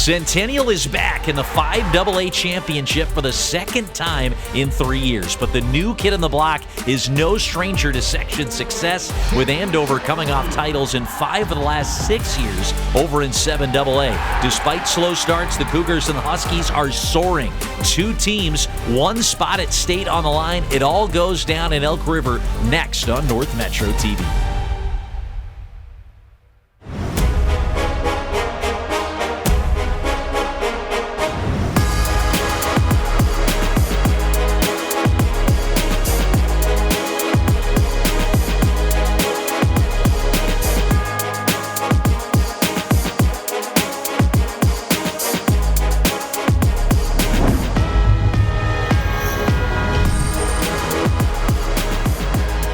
Centennial is back in the 5AA championship for the second time in 3 years. But the new kid on the block is no stranger to section success, with Andover coming off titles in 5 of the last 6 years over in 7AA. Despite slow starts, the Cougars and the Huskies are soaring. 2 teams, 1 spot at state on the line. It all goes down in Elk River next on North Metro TV.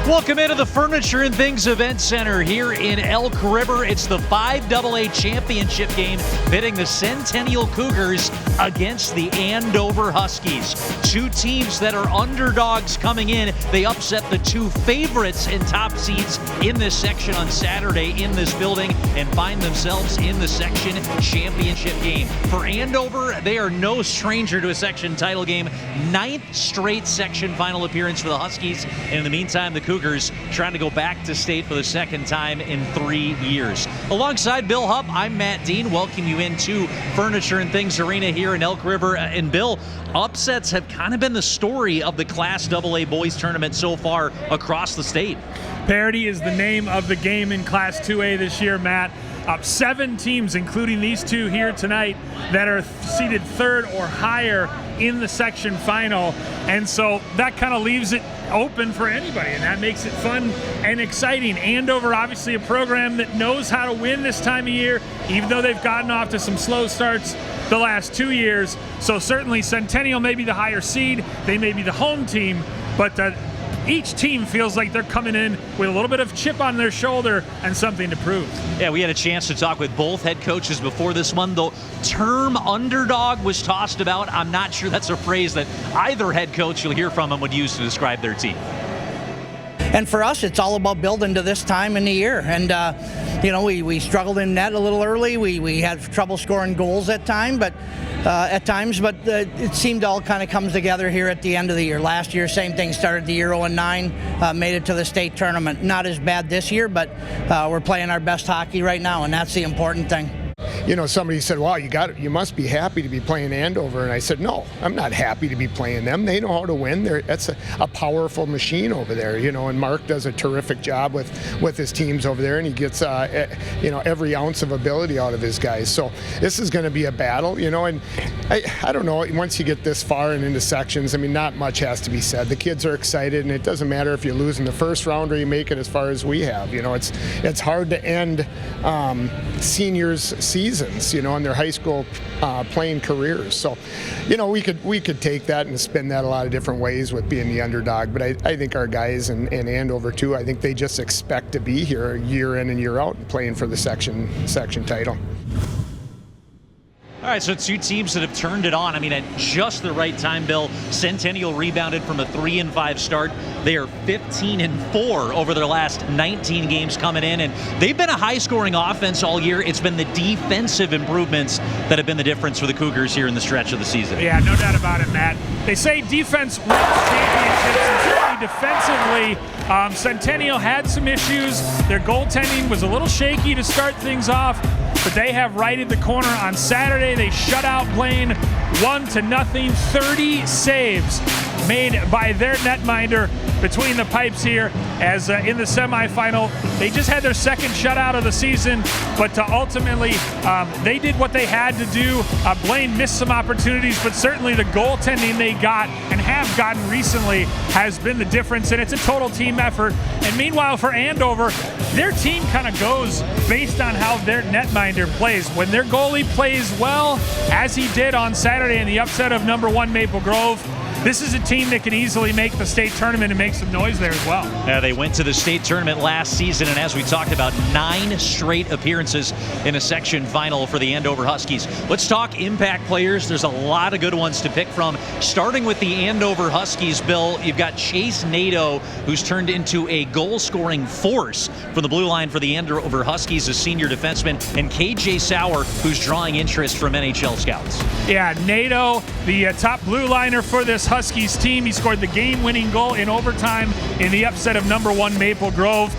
Welcome into the Furniture and Things Event Center here in Elk River. It's the 5AA championship game pitting the Centennial Cougars against the Andover Huskies. 2 teams that are underdogs coming in. They upset the 2 favorites and top seeds in this section on Saturday in this building and find themselves in the section championship game. For Andover, they are no stranger to a section title game. 9th straight section final appearance for the Huskies. And in the meantime, the Cougars trying to go back to state for the second time in 3 years. Alongside Bill Hupp, I'm Matt Dean. Welcome you into Furniture and Things Arena here in Elk River. And Bill, upsets have kind of been the story of the Class AA boys tournament so far across the state. Parity is the name of the game in Class 2A this year, Matt. 7 teams, including these 2 here tonight, that are seated 3rd or higher in the section final. And so that kind of leaves it open for anybody, and that makes it fun and exciting. Andover, obviously a program that knows how to win this time of year, even though they've gotten off to some slow starts the last 2 years. So certainly Centennial may be the higher seed, they may be the home team, but each team feels like they're coming in with a little bit of chip on their shoulder and something to prove. Yeah, we had a chance to talk with both head coaches before this one. The term underdog was tossed about. I'm not sure that's a phrase that either head coach you'll hear from them would use to describe their team. And for us, it's all about building to this time in the year. And, we struggled in net a little early. We had trouble scoring goals at times, but it seemed to all kind of come together here at the end of the year. Last year, same thing, started the year 0-9, made it to the state tournament. Not as bad this year, but we're playing our best hockey right now, and that's the important thing. Somebody said, wow, you must be happy to be playing Andover. And I said, no, I'm not happy to be playing them. They know how to win. That's a powerful machine over there, and Mark does a terrific job with his teams over there, and he gets, every ounce of ability out of his guys. So this is going to be a battle, and I don't know, once you get this far and into sections, not much has to be said. The kids are excited, and it doesn't matter if you lose in the first round or you make it as far as we have. It's hard to end seniors' seasons, in their high school playing careers. So, we could take that and spin that a lot of different ways with being the underdog. But I think our guys and Andover too, I think they just expect to be here year in and year out and playing for the section title. All right, so 2 teams that have turned it on. At just the right time, Bill. Centennial rebounded from a 3-5 start. They are 15-4 over their last 19 games coming in, and they've been a high-scoring offense all year. It's been the defensive improvements that have been the difference for the Cougars here in the stretch of the season. Yeah, no doubt about it, Matt. They say defense wins championships, and certainly defensively, Centennial had some issues. Their goaltending was a little shaky to start things off, but they have righted the corner on Saturday. They shut out Blaine 1-0, 30 saves made by their netminder between the pipes here as in the semifinal. They just had their second shutout of the season, but ultimately they did what they had to do. Blaine missed some opportunities, but certainly the goaltending they got and have gotten recently has been the difference, and it's a total team effort. And meanwhile for Andover, their team kind of goes based on how their netminder plays. When their goalie plays well, as he did on Saturday in the upset of number 1 Maple Grove, this is a team that can easily make the state tournament and make some noise there as well. Yeah, they went to the state tournament last season, and as we talked about, 9 straight appearances in a section final for the Andover Huskies. Let's talk impact players. There's a lot of good ones to pick from. Starting with the Andover Huskies, Bill, you've got Chase Nadeau, who's turned into a goal-scoring force from the blue line for the Andover Huskies, a senior defenseman, and KJ Sauer, who's drawing interest from NHL scouts. Yeah, Nadeau, the top blue liner for this Huskies team. He scored the game-winning goal in overtime in the upset of #1 Maple Grove.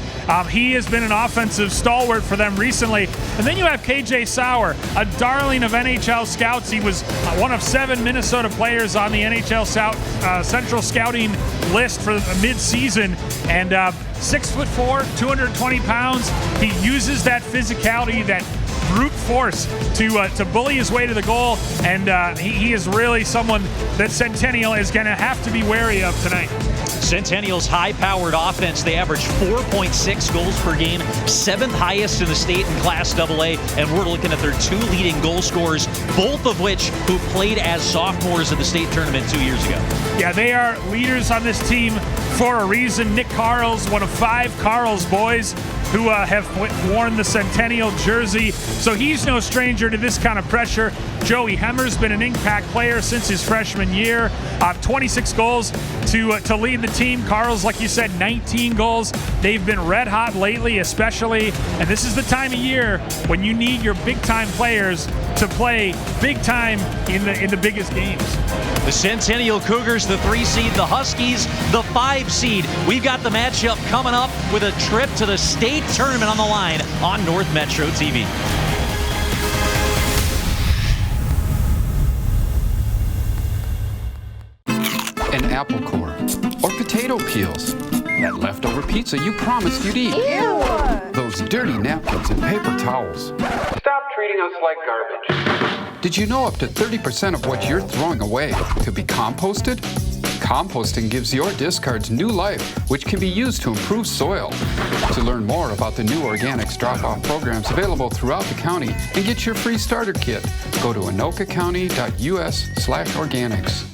He has been an offensive stalwart for them recently. And then you have KJ Sauer, a darling of NHL scouts. He was one of 7 Minnesota players on the NHL Central Scouting list for mid-season. And 6'4", 220 pounds. He uses that physicality, that brute force to bully his way to the goal, and he is really someone that Centennial is going to have to be wary of tonight. Centennial's high-powered offense, they average 4.6 goals per game, 7th highest in the state in Class AA, and we're looking at their 2 leading goal scorers, both of which who played as sophomores in the state tournament 2 years ago. Yeah, they are leaders on this team for a reason. Nick Carls, one of 5 Carls boys who have worn the Centennial jersey, so he's no stranger to this kind of pressure. Joey Hemmer's been an impact player since his freshman year. 26 goals to lead the team. Carl's, like you said, 19 goals. They've been red hot lately, especially, and this is the time of year when you need your big-time players to play big time in the biggest games. The Centennial Cougars, the 3 seed, the Huskies, the 5 seed. We've got the matchup coming up with a trip to the state tournament on the line on North Metro TV. An apple core or potato peels. That leftover pizza you promised you'd eat. Ew. Those dirty napkins and paper towels. Stop treating us like garbage. Did you know up to 30% of what you're throwing away could be composted? Composting gives your discards new life, which can be used to improve soil. To learn more about the new organics drop-off programs available throughout the county and get your free starter kit, go to anokacounty.us/organics.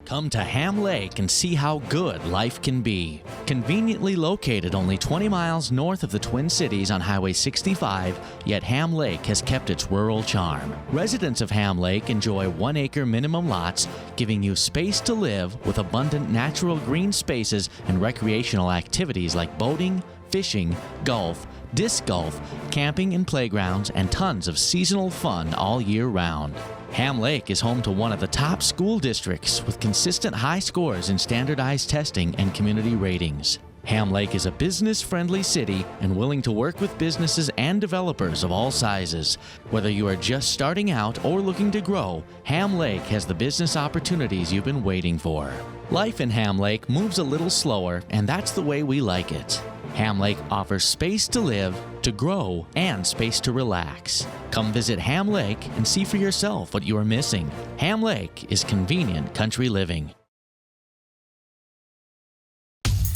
Come to Ham Lake and see how good life can be. Conveniently located only 20 miles north of the Twin Cities on Highway 65, yet Ham Lake has kept its rural charm. Residents of Ham Lake enjoy 1-acre minimum lots, giving you space to live with abundant natural green spaces and recreational activities like boating, fishing, golf, disc golf, camping and playgrounds, and tons of seasonal fun all year round. Ham Lake is home to one of the top school districts with consistent high scores in standardized testing and community ratings. Ham Lake is a business-friendly city and willing to work with businesses and developers of all sizes. Whether you are just starting out or looking to grow, Ham Lake has the business opportunities you've been waiting for. Life in Ham Lake moves a little slower, and that's the way we like it. Ham Lake offers space to live, to grow, and space to relax. Come visit Ham Lake and see for yourself what you are missing. Ham Lake is convenient country living.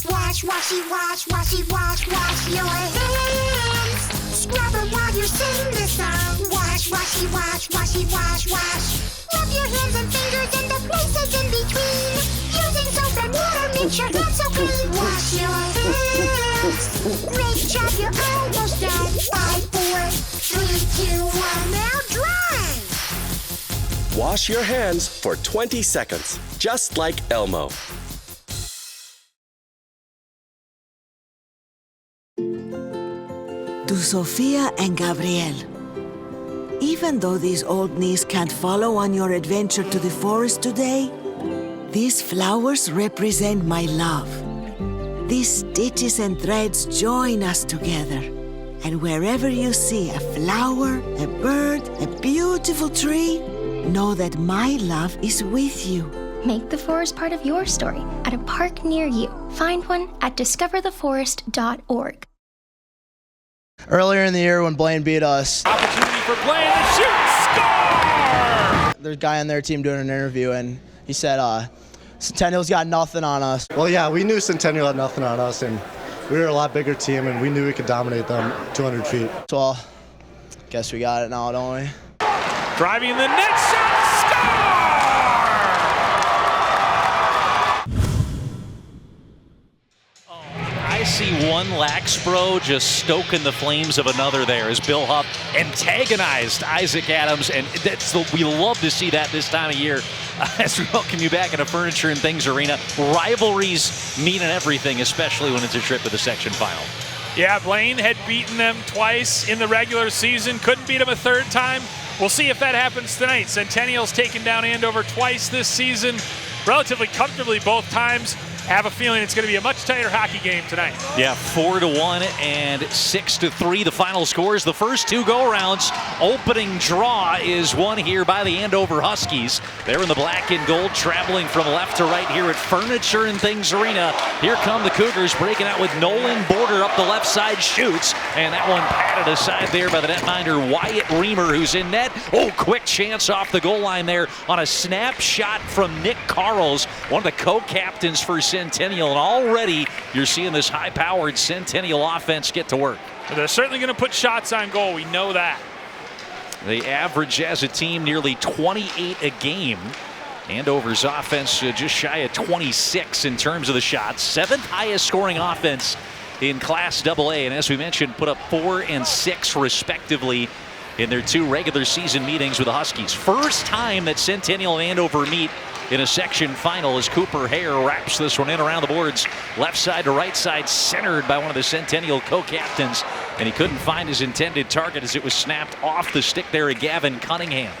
Wash, washy, wash, washy, wash, wash your hands. Scrub them while you sing this song. Wash, washy, wash, washy, wash, wash. Rub your hands and fingers and the places in between. Using soap and water makes your hands so clean. Wash your hands. Great job, you're almost done. 5, 4, 3, 2, 1, now dry. Wash your hands for 20 seconds, just like Elmo. To Sofia and Gabriel. Even though these old knees can't follow on your adventure to the forest today, these flowers represent my love. These stitches and threads join us together. And wherever you see a flower, a bird, a beautiful tree, know that my love is with you. Make the forest part of your story at a park near you. Find one at discovertheforest.org. Earlier in the year when Blaine beat us, Opportunity for Blaine to shoot, score! there's a guy on their team doing an interview, and he said, Centennial's got nothing on us. Well, yeah, we knew Centennial had nothing on us, and we were a lot bigger team, and we knew we could dominate them 200 feet. Well, guess we got it now, don't we? Driving the net shot, score! one Laxbro just stoking the flames of another there as Bill Huff antagonized Isaac Adams, and we love to see that this time of year as we welcome you back in a Furniture and Things arena. Rivalries mean everything, especially when it's a trip to the section final. Yeah, Blaine had beaten them twice in the regular season, couldn't beat them a third time. We'll see if that happens tonight. Centennial's taken down Andover twice this season, relatively comfortably both times. Have a feeling it's going to be a much tighter hockey game tonight. Yeah, 4-1 and 6-3 the final scores. The first two go-rounds. Opening draw is won here by the Andover Huskies. They're in the black and gold, traveling from left to right here at Furniture and Things Arena. Here come the Cougars, breaking out with Nolan Border up the left side, shoots, and that one patted aside there by the netminder Wyatt Reamer, who's in net. Oh, quick chance off the goal line there on a snapshot from Nick Carls, one of the co-captains for Centennial, and already you're seeing this high-powered Centennial offense get to work. They're certainly going to put shots on goal. We know that. They average as a team nearly 28 a game. Andover's offense just shy of 26 in terms of the shots. Seventh highest scoring offense in Class AA, and as we mentioned, put up 4 and 6 respectively in their two regular season meetings with the Huskies. First time that Centennial and Andover meet in a section final as Cooper Hare wraps this one in around the boards, left side to right side, centered by one of the Centennial co-captains, and he couldn't find his intended target as it was snapped off the stick there at Gavin Cunningham.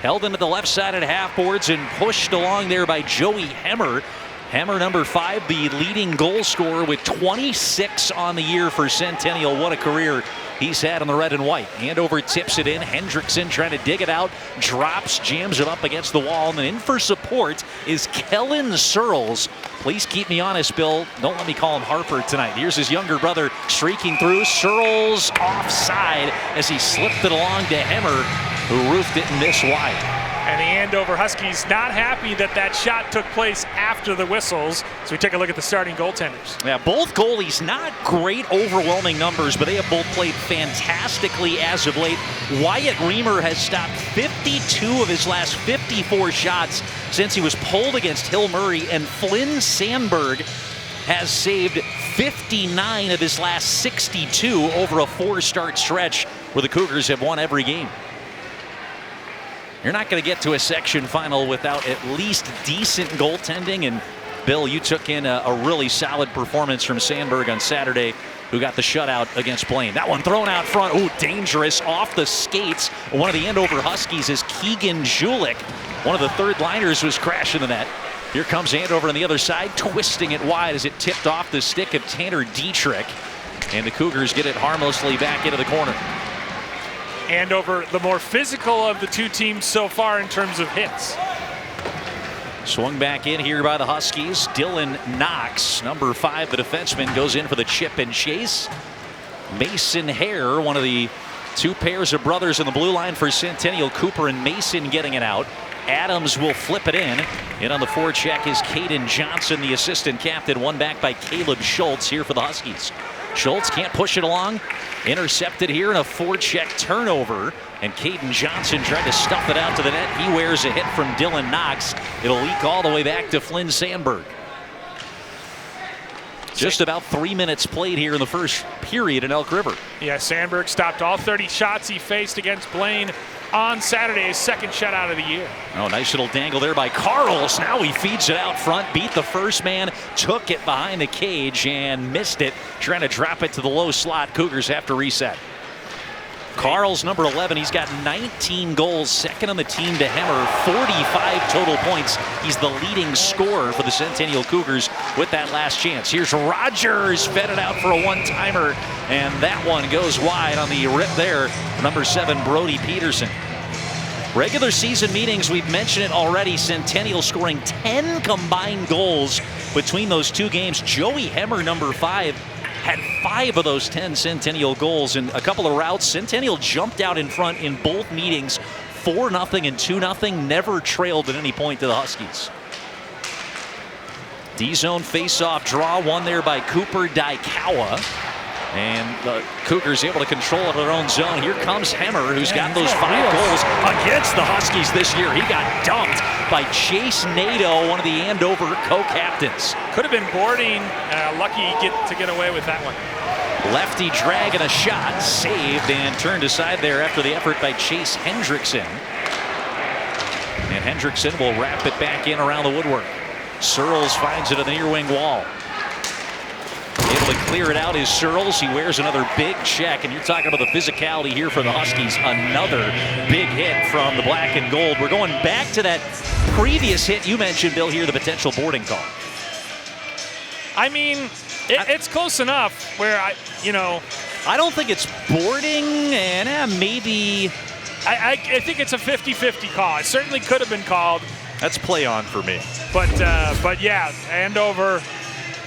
Held into the left side at half boards and pushed along there by Joey Hemmer. Hemmer, number 5, the leading goal scorer with 26 on the year for Centennial. What a career he's had on the red and white. Andover tips it in. Hendrickson trying to dig it out. Drops, jams it up against the wall. And then in for support is Kellen Searles. Please keep me honest, Bill. Don't let me call him Harper tonight. Here's his younger brother streaking through. Searles offside as he slipped it along to Hemmer, who roofed it and missed wide. And the Andover Huskies not happy that that shot took place after the whistles. So we take a look at the starting goaltenders. Yeah, both goalies, not great overwhelming numbers, but they have both played fantastically as of late. Wyatt Reamer has stopped 52 of his last 54 shots since he was pulled against Hill Murray, and Flynn Sandberg has saved 59 of his last 62 over a 4-start stretch where the Cougars have won every game. You're not going to get to a section final without at least decent goaltending. And Bill, you took in a really solid performance from Sandberg on Saturday, who got the shutout against Blaine. That one thrown out front. Ooh, dangerous off the skates. One of the Andover Huskies is Keegan Julik. One of the third liners was crashing the net. Here comes Andover on the other side, twisting it wide as it tipped off the stick of Tanner Dietrich. And the Cougars get it harmlessly back into the corner. Andover, the more physical of the two teams so far in terms of hits. Swung back in here by the Huskies. Dylan Knox, number 5, the defenseman, goes in for the chip and chase. Mason Hare, one of the two pairs of brothers in the blue line for Centennial. Cooper and Mason getting it out. Adams will flip it in. In on the forecheck is Caden Johnson, the assistant captain. One back by Caleb Schultz here for the Huskies. Schultz can't push it along. Intercepted here in a forecheck turnover. And Caden Johnson tried to stuff it out to the net. He wears a hit from Dylan Knox. It'll leak all the way back to Flynn Sandberg. Just about 3 minutes played here in the first period in Elk River. Yeah, Sandberg stopped all 30 shots he faced against Blaine on Saturday, his second shutout of the year. Oh, nice little dangle there by Carls. Now he feeds it out front, beat the first man, took it behind the cage and missed it. Trying to drop it to the low slot. Cougars have to reset. Carl's number 11. He's got 19 goals, second on the team to Hemmer, 45 total points. He's the leading scorer for the Centennial Cougars with that last chance. Here's Rogers, fed it out for a one-timer, and that one goes wide on the rip there. Number 7, Brody Peterson. Regular season meetings, we've mentioned it already. Centennial scoring 10 combined goals between those two games. Joey Hemmer, number 5, had 5 of those 10 Centennial goals. In a couple of routes, Centennial jumped out in front in both meetings, 4-0 and 2-0, never trailed at any point to the Huskies. D-zone face-off draw, won there by Cooper Daikawa. And the Cougars able to control it in their own zone. Here comes Hemmer, who's got those 5 goals against the Huskies this year. He got dumped by Chase Nadeau, one of the Andover co-captains. Could have been boarding. Lucky to get away with that one. Lefty dragging a shot, saved and turned aside there after the effort by Chase Hendrickson. And Hendrickson will wrap it back in around the woodwork. Searles finds it on the near wing wall. Able to clear it out is Searles. He wears another big check, and you're talking about the physicality here for the Huskies. Another big hit from the black and gold. We're going back to that previous hit you mentioned, Bill, here, the potential boarding call. I mean, it's close enough where I don't think it's boarding, and maybe. I think it's a 50-50 call. It certainly could have been called. That's play on for me. But yeah, Andover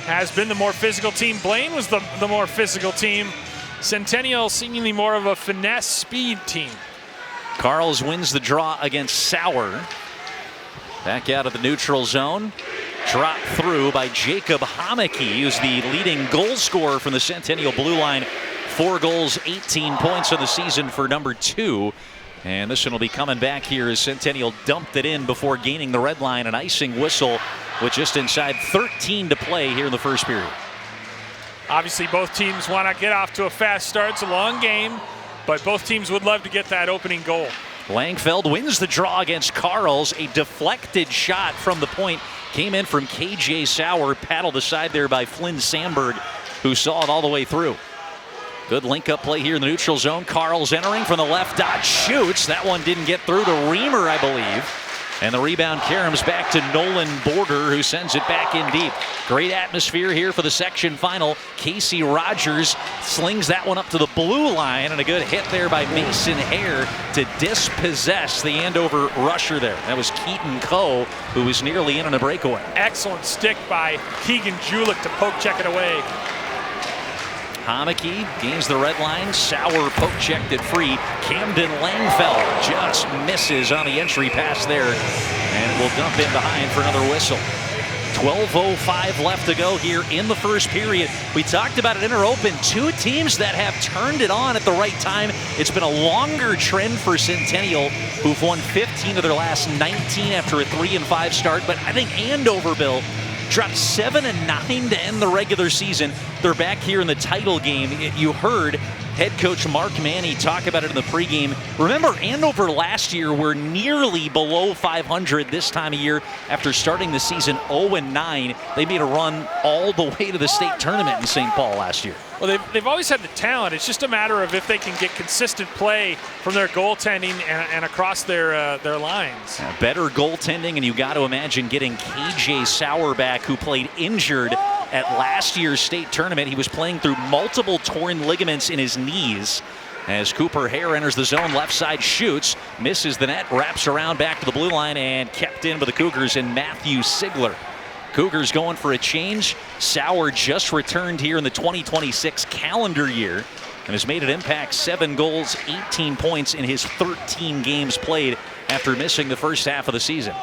has been the more physical team. Blaine was the more physical team. Centennial seemingly more of a finesse speed team. Carls wins the draw against Sauer. Back out of the neutral zone. Dropped through by Jacob Homeke, who's the leading goal scorer from the Centennial blue line. 4 goals, 18 points on the season for number 2. And this one will be coming back here as Centennial dumped it in before gaining the red line. An icing whistle with just inside 13 to play here in the first period. Obviously, both teams want to get off to a fast start. It's a long game, but both teams would love to get that opening goal. Langfeld wins the draw against Carls. A deflected shot from the point came in from KJ Sauer, paddled aside there by Flynn Sandberg, who saw it all the way through. Good link-up play here in the neutral zone. Carls entering from the left dot, shoots. That one didn't get through to Reamer, I believe. And the rebound caroms back to Nolan Border, who sends it back in deep. Great atmosphere here for the section final. Casey Rogers slings that one up to the blue line, and a good hit there by Mason Hare to dispossess the Andover rusher there. That was Keaton Coe, who was nearly in on a breakaway. Excellent stick by Keegan Julich to poke check it away. Homeke gains the red line. Sauer poke checked it free. Camden Langfeld just misses on the entry pass there, and will dump in behind for another whistle. 12:05 left to go here in the first period. We talked about it inter-open. 2 teams that have turned it on at the right time. It's been a longer trend for Centennial, who've won 15 of their last 19 after a 3-5 start. But I think Andover, Bill, dropped 7-9 to end the regular season. They're back here in the title game. You heard head coach Mark Manny talk about it in the pregame. Remember, Andover last year were nearly below 500 this time of year after starting the season 0-9. They made a run all the way to the state tournament in St. Paul last year. Well, they've always had the talent. It's just a matter of if they can get consistent play from their goaltending and across their lines. Better goaltending, and you got to imagine getting KJ Sauer back, who played injured at last year's state tournament. He was playing through multiple torn ligaments in his knees. As Cooper Hare enters the zone, left side shoots, misses the net, wraps around back to the blue line, and kept in by the Cougars and Matthew Sigler. Cougars going for a change. Sauer just returned here in the 2026 calendar year and has made an impact. 7 goals, 18 points in his 13 games played after missing the first half of the season.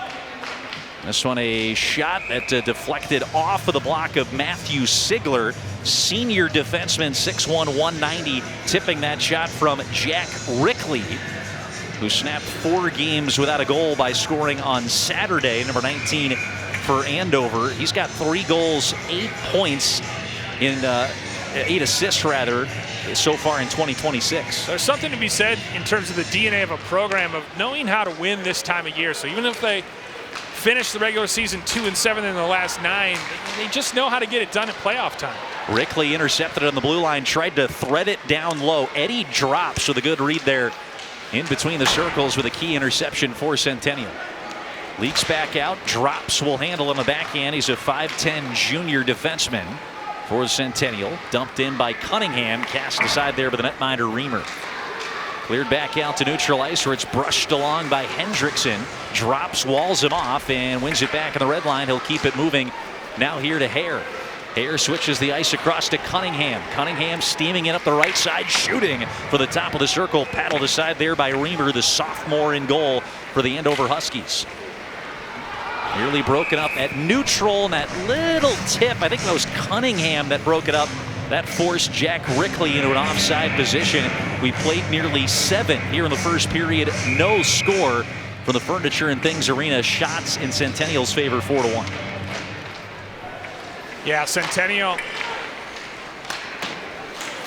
This one a shot that deflected off of the block of Matthew Sigler, senior defenseman, 6'1", 190, tipping that shot from Jack Rickley, who snapped 4 games without a goal by scoring on Saturday, number 19 for Andover. He's got 3 goals, 8 points, in 8 assists rather, so far in 2026. There's something to be said in terms of the DNA of a program of knowing how to win this time of year. So even if they finish the regular season 2-7 in the last 9, they just know how to get it done at playoff time. Rickley intercepted on the blue line, tried to thread it down low. Eddie drops with a good read there in between the circles with a key interception for Centennial. Leaks back out, drops, will handle on the backhand. He's a 5'10" junior defenseman for Centennial. Dumped in by Cunningham, cast aside there by the netminder Reamer. Cleared back out to neutral ice where it's brushed along by Hendrickson. Drops, walls him off, and wins it back in the red line. He'll keep it moving. Now here to Hare. Hare switches the ice across to Cunningham. Cunningham steaming it up the right side, shooting for the top of the circle. Paddled aside there by Reamer, the sophomore in goal for the Andover Huskies. Nearly broken up at neutral, and that little tip, I think that was Cunningham that broke it up. That forced Jack Rickley into an offside position. We played nearly 7 here in the first period. No score from the Furniture and Things Arena. Shots in Centennial's favor, 4-1. Yeah, Centennial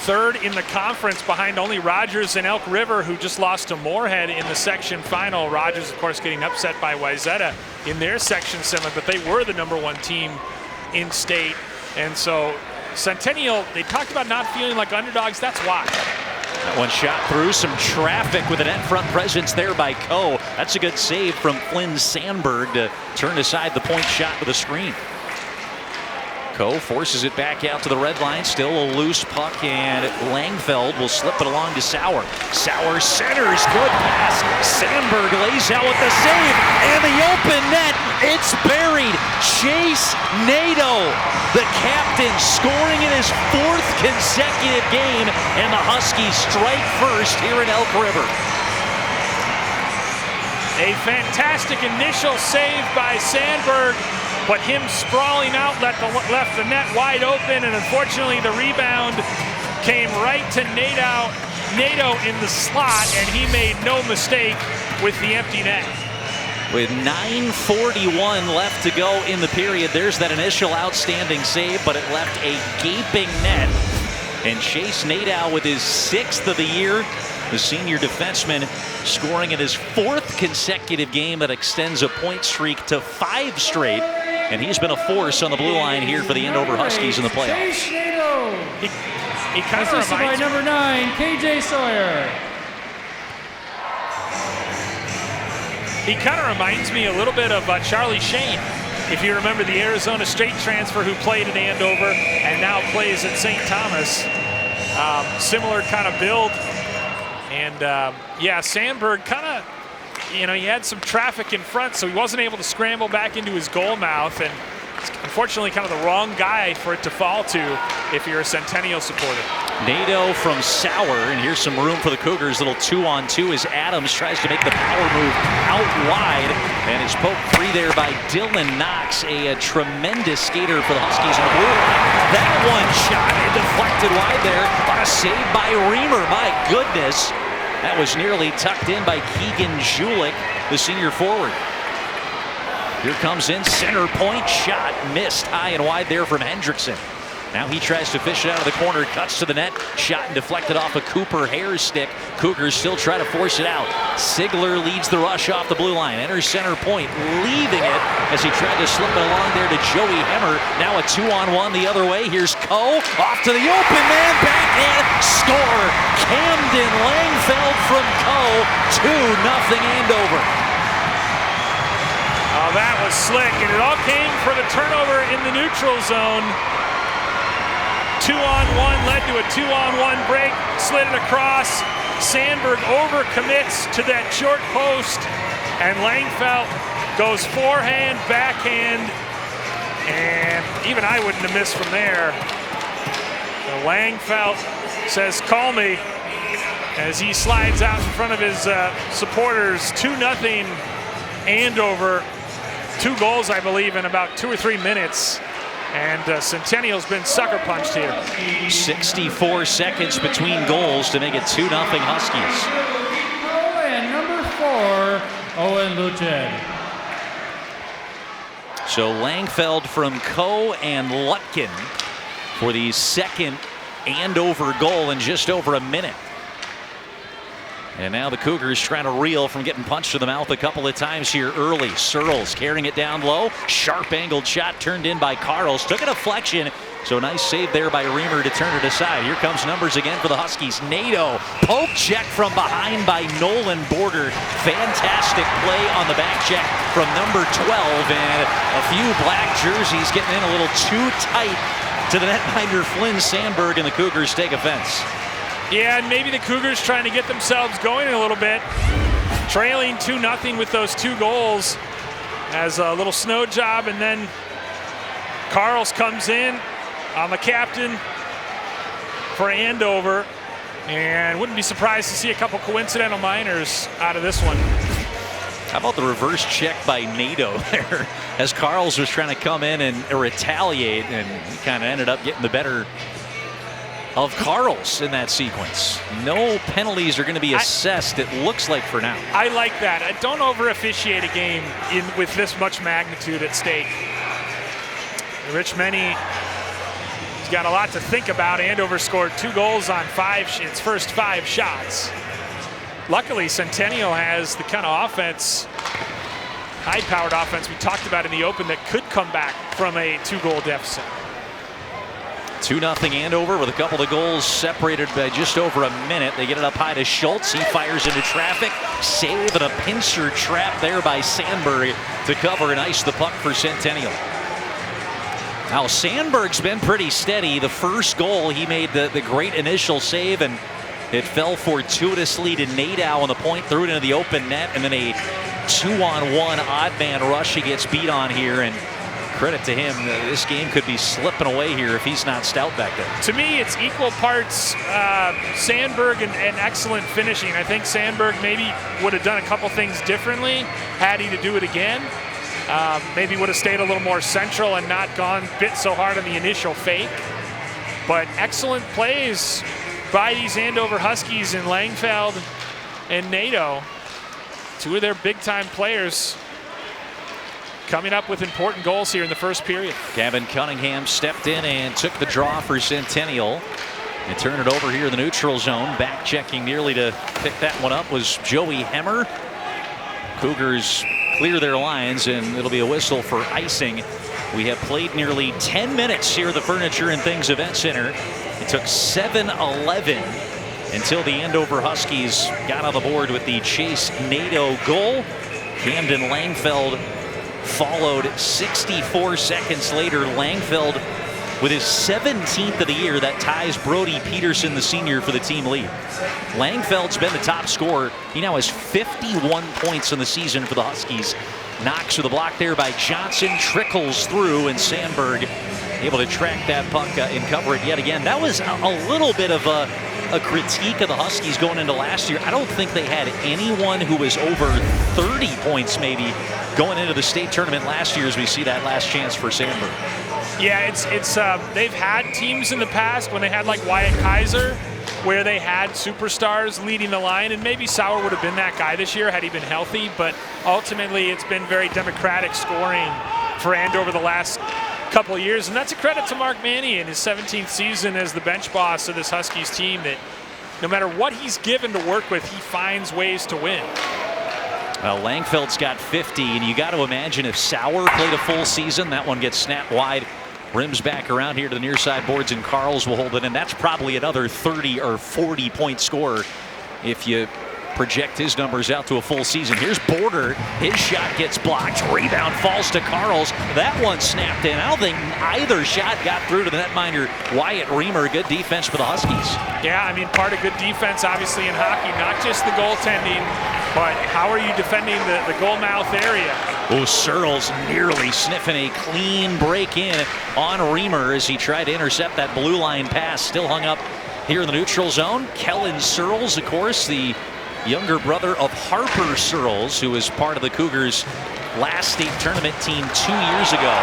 third in the conference behind only Rogers and Elk River, who just lost to Moorhead in the section final. Rogers, of course, getting upset by Wayzata in their section semi, but they were the #1 team in state. And so Centennial, they talked about not feeling like underdogs. That's why. That one shot through some traffic with an net front presence there by Coe. That's a good save from Flynn Sandberg to turn aside the point shot with a screen. Coe forces it back out to the red line. Still a loose puck, and Langfeld will slip it along to Sauer. Sauer centers. Good pass. Sandberg lays out with the save. And the open net. It's buried. Chase Nadeau, the captain, scoring in his 4th consecutive game. And the Huskies strike first here in Elk River. A fantastic initial save by Sandberg, but him sprawling out left the net wide open, and unfortunately the rebound came right to Nadeau in the slot, and he made no mistake with the empty net. With 9:41 left to go in the period, there's that initial outstanding save, but it left a gaping net. And Chase Nadeau with his 6th of the year, the senior defenseman, scoring in his 4th consecutive game that extends a point streak to 5 straight. And he's been a force on the blue line here for the Andover Huskies in the playoffs. He kind of reminds by number 9, KJ Sawyer. He kind of reminds me a little bit of Charlie Shane. If you remember the Arizona State transfer who played in Andover and now plays at St. Thomas. Similar kind of build. And yeah, Sandberg kind of, he had some traffic in front, so he wasn't able to scramble back into his goal mouth. And unfortunately, kind of the wrong guy for it to fall to if you're a Centennial supporter. Nadeau from Sauer, and here's some room for the Cougars. Little 2-on-2 as Adams tries to make the power move out wide, and it's poked free there by Dylan Knox, a tremendous skater for the Huskies in the blue line. That one shot and deflected wide there on a save by Reamer. My goodness, that was nearly tucked in by Keegan Julik, the senior forward. Here comes in center point shot, missed high and wide there from Hendrickson. Now he tries to fish it out of the corner, cuts to the net, shot and deflected off a Cooper Hare's stick. Cougars still try to force it out. Sigler leads the rush off the blue line, enters center point, leaving it as he tried to slip it along there to Joey Hemmer. Now a 2-on-1 the other way. Here's Coe, off to the open man, backhand, score! Camden Langfeld from Coe, 2-0 Andover. Oh, that was slick, and it all came for the turnover in the neutral zone. 2-on-1 led to a 2-on-1 break, slid it across. Sandberg overcommits to that short post, and Langfeld goes forehand, backhand, and even I wouldn't have missed from there. So Langfeld says, "Call me," as he slides out in front of his supporters. 2-0 Andover. 2 goals, I believe, in about 2 or 3 minutes. And Centennial's been sucker punched here. 64 seconds between goals to make it 2-0 Huskies. And number 4, Owen Luchen. So Langfeld from Coe and Lutkin for the second Andover goal in just over a minute. And now the Cougars trying to reel from getting punched to the mouth a couple of times here early. Searles carrying it down low. Sharp angled shot turned in by Carls. Took a deflection. So nice save there by Reamer to turn it aside. Here comes numbers again for the Huskies. Nadeau, poke check from behind by Nolan Border. Fantastic play on the back check from number 12. And a few black jerseys getting in a little too tight to the netminder Flynn Sandberg, and the Cougars take offense. Yeah, and maybe the Cougars trying to get themselves going a little bit. Trailing 2-0 with those 2 goals as a little snow job, and then Carls comes in on the captain for Andover, and wouldn't be surprised to see a couple coincidental minors out of this one. How about the reverse check by Nadeau there as Carls was trying to come in and retaliate, and he kind of ended up getting the better of Carl's in that sequence. No penalties are going to be assessed, it looks like, for now. I like that. Don't over-officiate a game with this much magnitude at stake. Rich Menny has got a lot to think about. Andover scored 2 goals on its first 5 shots. Luckily, Centennial has the kind of offense, high-powered offense we talked about in the open, that could come back from a 2-goal deficit. 2-0 Andover with a couple of goals separated by just over a minute. They get it up high to Schultz. He fires into traffic. Save and a pincer trap there by Sandberg to cover and ice the puck for Centennial. Now Sandberg's been pretty steady. The first goal, he made the great initial save, and it fell fortuitously to Nadeau on the point, threw it into the open net, and then a 2-on-1 odd man rush he gets beat on here, and credit to him. This game could be slipping away here if he's not stout back there. To me, it's equal parts Sandberg and excellent finishing. I think Sandberg maybe would have done a couple things differently had he to do it again. Maybe would have stayed a little more central and not bit so hard on the initial fake. But excellent plays by these Andover Huskies in Langfeld and Nadeau. 2 of their big-time players coming up with important goals here in the first period. Gavin Cunningham stepped in and took the draw for Centennial and turned it over here in the neutral zone. Back checking nearly to pick that one up was Joey Hemmer. Cougars clear their lines, and it'll be a whistle for icing. We have played nearly 10 minutes here at the Furniture and Things Event Center. It took 7-11 until the Andover Huskies got on the board with the Chase Nadeau goal. Camden Langfeld followed 64 seconds later. Langfeld with his 17th of the year. That ties Brody Peterson, the senior, for the team lead. Langfeld's been the top scorer. He now has 51 points in the season for the Huskies. Knocks with the block there by Johnson, trickles through, and Sandberg able to track that puck and cover it yet again. That was a little bit of a critique of the Huskies going into last year. I don't think they had anyone who was over 30 points maybe going into the state tournament last year, as we see that last chance for Sandberg. Yeah, it's they've had teams in the past when they had like Wyatt Kaiser, where they had superstars leading the line, and maybe Sauer would have been that guy this year had he been healthy, but ultimately it's been very democratic scoring for Andover the last couple of years, and that's a credit to Mark Manny in his 17th season as the bench boss of this Huskies team, that no matter what he's given to work with, he finds ways to win. Well, Langfeld's got 50, and you got to imagine if Sauer played a full season, that one gets snapped wide, rims back around here to the near side boards, and Carls will hold it, and that's probably another 30 or 40 point scorer if you project his numbers out to a full season. Here's Border. His shot gets blocked. Rebound falls to Carls. That one snapped in. I don't think either shot got through to the netminder, Wyatt Reamer. Good defense for the Huskies. Yeah, I mean, part of good defense, obviously, in hockey, not just the goaltending, but how are you defending the goal mouth area? Oh, Searles nearly sniffing a clean break in on Reamer as he tried to intercept that blue line pass. Still hung up here in the neutral zone. Kellen Searles, of course, the younger brother of Harper Searles, who was part of the Cougars' last state tournament team 2 years ago.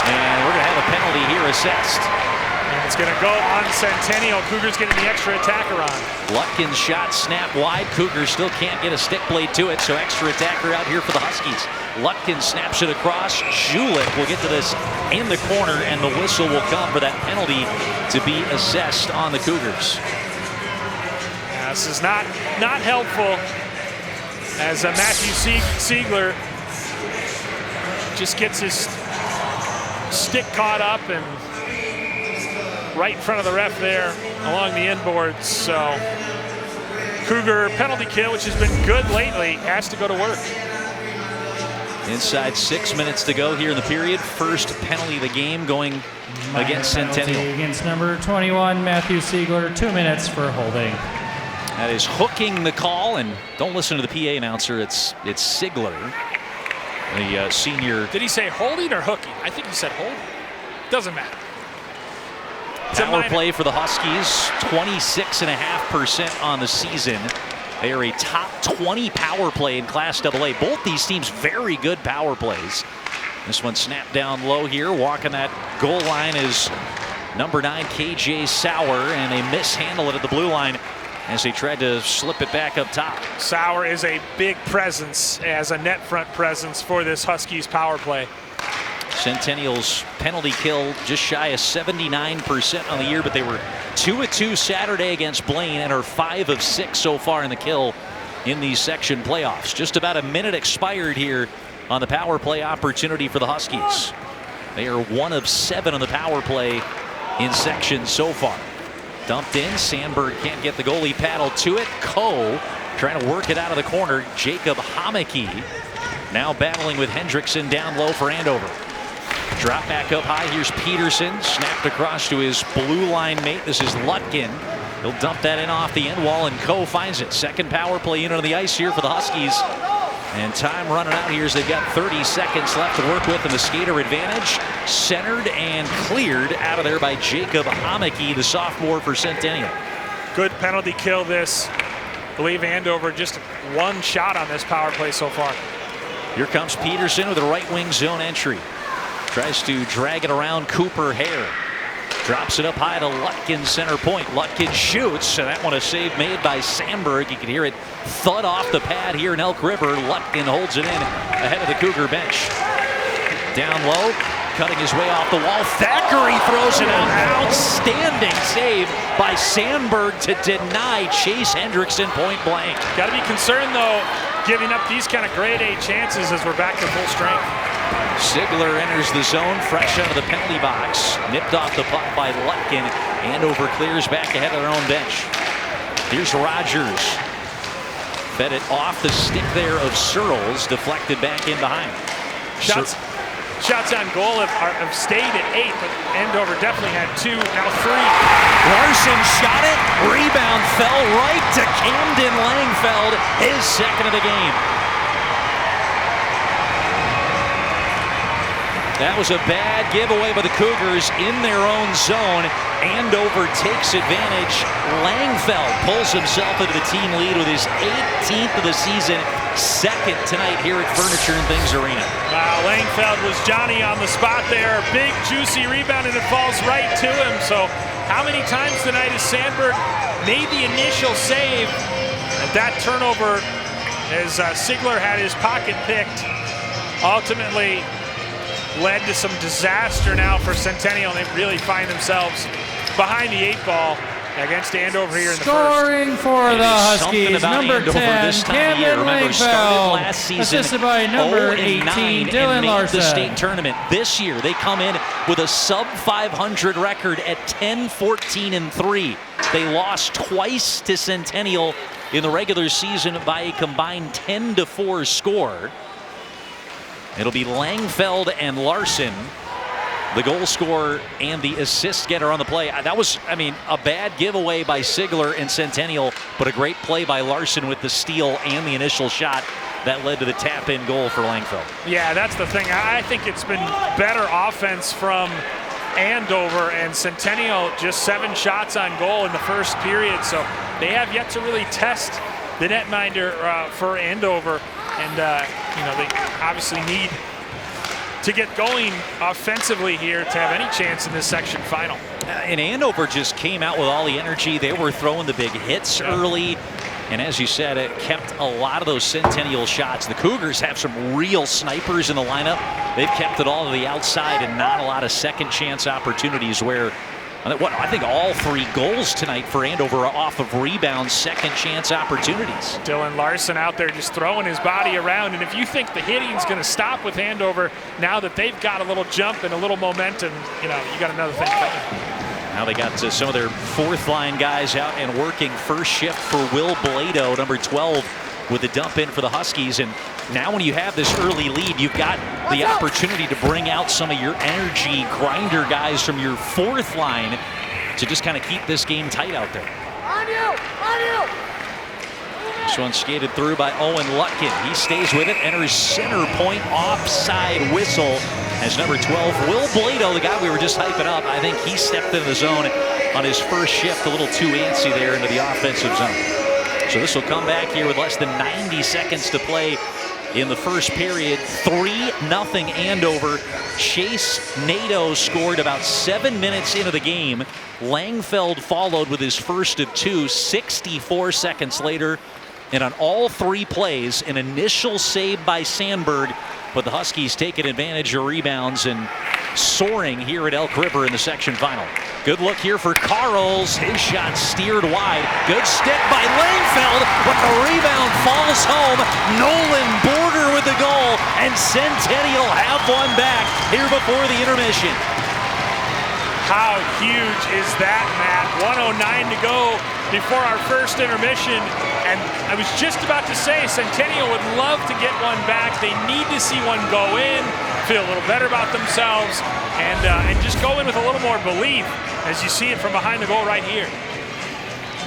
And we're going to have a penalty here assessed. And it's going to go on Centennial. Cougars getting the extra attacker on. Lutkin's shot snapped wide. Cougars still can't get a stick blade to it, so extra attacker out here for the Huskies. Lutkin snaps it across. Julik will get to this in the corner, and the whistle will come for that penalty to be assessed on the Cougars. This is not helpful, as Matthew Siegler just gets his stick caught up and right in front of the ref there along the inboards. So Cougar penalty kill, which has been good lately, has to go to work. Inside 6 minutes to go here in the period. First penalty of the game going against Centennial. Against number 21, Matthew Siegler, 2 minutes for holding. That is hooking the call, and don't listen to the PA announcer. It's Sigler, the senior. Did he say holding or hooking? I think he said holding. Doesn't matter. Power play for the Huskies, 26.5% on the season. They are a top 20 power play in Class AA. Both these teams very good power plays. This one snapped down low here. Walking that goal line is number 9, KJ Sauer, and they mishandle it at the blue line as they tried to slip it back up top. Sauer is a big presence as a net front presence for this Huskies power play. Centennial's penalty kill just shy of 79% on the year, but they were 2 of 2 Saturday against Blaine and are 5 of 6 so far in the kill in these section playoffs. Just about a minute expired here on the power play opportunity for the Huskies. They are 1 of 7 on the power play in section so far. Dumped in, Sandberg can't get the goalie paddle to it. Coe trying to work it out of the corner. Jacob Hameke now battling with Hendrickson down low for Andover. Drop back up high. Here's Peterson. Snapped across to his blue line mate. This is Lutkin. He'll dump that in off the end wall, and Coe finds it. Second power play unit on the ice here for the Huskies. And time running out here as they've got 30 seconds left to work with in the skater advantage. Centered and cleared out of there by Jacob Hameke, the sophomore for Centennial. Good penalty kill this. I believe Andover just 1 shot on this power play so far. Here comes Peterson with a right wing zone entry. Tries to drag it around Cooper Hare. Drops it up high to Lutkin, center point. Lutkin shoots, and that one a save made by Sandberg. You can hear it thud off the pad here in Elk River. Lutkin holds it in ahead of the Cougar bench. Down low, cutting his way off the wall. Thackeray throws it out. Outstanding save by Sandberg to deny Chase Hendrickson point blank. Got to be concerned, though, giving up these kind of grade A chances as we're back to full strength. Sigler enters the zone fresh out of the penalty box. Nipped off the puck by Lutkin. Andover clears back ahead of their own bench. Here's Rogers. Fed it off the stick there of Searles. Deflected back in behind. Shots on goal have stayed at 8, but Andover definitely had 2, now 3. Larson shot it. Rebound fell right to Camden Langfeld. His second of the game. That was a bad giveaway by the Cougars in their own zone. Andover takes advantage. Langfeld pulls himself into the team lead with his 18th of the season. Second tonight here at Furniture and Things Arena. Wow, Langfeld was Johnny on the spot there. Big, juicy rebound, and it falls right to him. So how many times tonight has Sandberg made the initial save? At that turnover, as Sigler had his pocket picked, ultimately led to some disaster now for Centennial. They really find themselves behind the 8 ball against Andover here in the first. Scoring for the Huskies, number 10, Camden Langfeld, assisted by number 18, Dylan Larson. The state tournament this year, they come in with a sub-500 record at 10-14-3. They lost twice to Centennial in the regular season by a combined 10-4 score. It'll be Langfeld and Larson, the goal scorer and the assist getter on the play. That was, I mean, a bad giveaway by Sigler and Centennial, but a great play by Larson with the steal and the initial shot that led to the tap-in goal for Langfeld. Yeah, that's the thing. I think it's been better offense from Andover, and Centennial just 7 shots on goal in the first period, so they have yet to really test the netminder for Andover. And, they obviously need to get going offensively here to have any chance in this section final. And Andover just came out with all the energy. They were throwing the big hits early. And as you said, it kept a lot of those Centennial shots. The Cougars have some real snipers in the lineup. They've kept it all to the outside and not a lot of second chance opportunities where I think all 3 goals tonight for Andover are off of rebounds, second chance opportunities. Dylan Larson out there just throwing his body around. And if you think the hitting's going to stop with Andover, now that they've got a little jump and a little momentum, you got another thing coming. Now they got some of their 4th line guys out and working first shift for Will Blado, number 12, with the dump in for the Huskies. And now when you have this early lead, you've got the opportunity to bring out some of your energy grinder guys from your 4th line to just kind of keep this game tight out there. On you! This one skated through by Owen Lutkin. He stays with it, enters center point, offside whistle as number 12, Will Blado, the guy we were just hyping up. I think he stepped into the zone on his first shift, a little too antsy there into the offensive zone. So this will come back here with less than 90 seconds to play in the first period. 3-0 Andover. Chase Nadeau scored about 7 minutes into the game. Langfeld followed with his first of two 64 seconds later. And on all 3 plays, an initial save by Sandberg, but the Huskies taking advantage of rebounds and soaring here at Elk River in the section final. Good look here for Carls. His shot steered wide. Good stick by Langfeld, but the rebound falls home. Nolan Border with the goal, and Centennial have one back here before the intermission. How huge is that, Matt? 1:09 to go before our first intermission. And I was just about to say, Centennial would love to get one back. They need to see one go in, feel a little better about themselves, and just go in with a little more belief as you see it from behind the goal right here.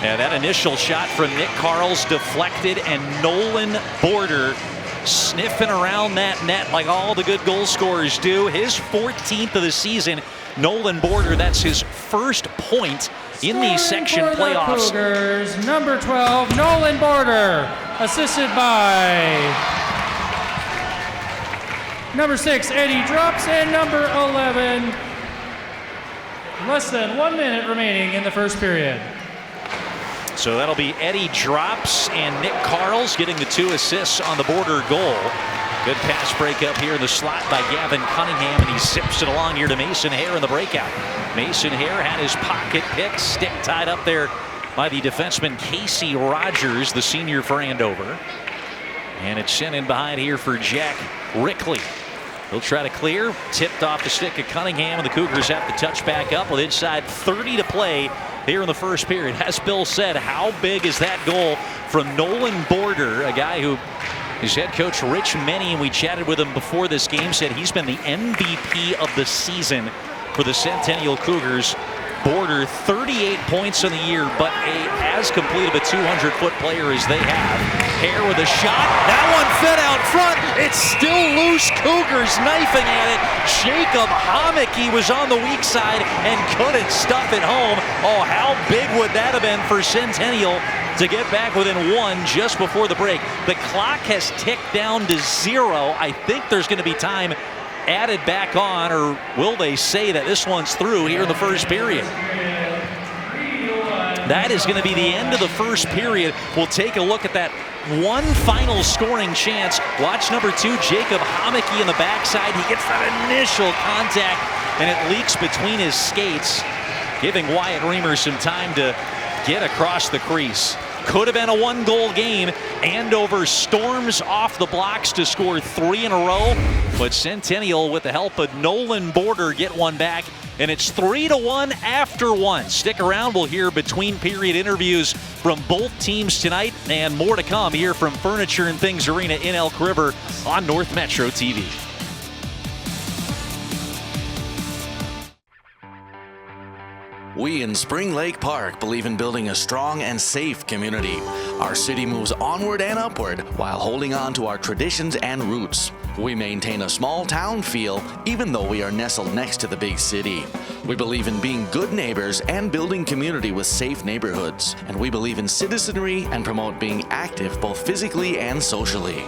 Yeah, that initial shot from Nick Carls deflected, and Nolan Border sniffing around that net like all the good goal scorers do. His 14th of the season. Nolan Border, that's his first point in the section playoffs. Cougars, number 12, Nolan Border, assisted by number 6, Eddie Drops, and number 11. Less than 1 minute remaining in the first period. So that'll be Eddie Drops and Nick Carls getting the 2 assists on the Border goal. Good pass break up here in the slot by Gavin Cunningham, and he zips it along here to Mason Hare in the breakout. Mason Hare had his pocket pick, stick tied up there by the defenseman Casey Rogers, the senior for Andover. And it's sent in behind here for Jack Rickley. He'll try to clear, tipped off the stick of Cunningham, and the Cougars have to touch back up with inside 30 to play here in the first period. As Bill said, how big is that goal from Nolan Border, a guy who his head coach Rich Meny, and we chatted with him before this game, said he's been the MVP of the season for the Centennial Cougars. Border 38 points in the year, but as complete of a 200-foot player as they have. Hare with a shot. That one fed out front. It's still loose. Cougars knifing at it. Jacob Homicke was on the weak side and couldn't stuff it home. Oh, how big would that have been for Centennial to get back within 1 just before the break. The clock has ticked down to 0. I think there's going to be time added back on, or will they say that this one's through here in the first period? That is going to be the end of the first period. We'll take a look at that one final scoring chance. Watch number 2, Jacob Homicke in the backside. He gets that initial contact, and it leaks between his skates, giving Wyatt Reamer some time to get across the crease. Could have been a 1-goal game. Andover storms off the blocks to score 3 in a row, but Centennial, with the help of Nolan Border, get one back, and it's 3-1 after 1. Stick around. We'll hear between period interviews from both teams tonight, and more to come here from Furniture and Things Arena in Elk River on North Metro TV. We in Spring Lake Park believe in building a strong and safe community. Our city moves onward and upward while holding on to our traditions and roots. We maintain a small town feel even though we are nestled next to the big city. We believe in being good neighbors and building community with safe neighborhoods. And we believe in citizenry and promote being active both physically and socially.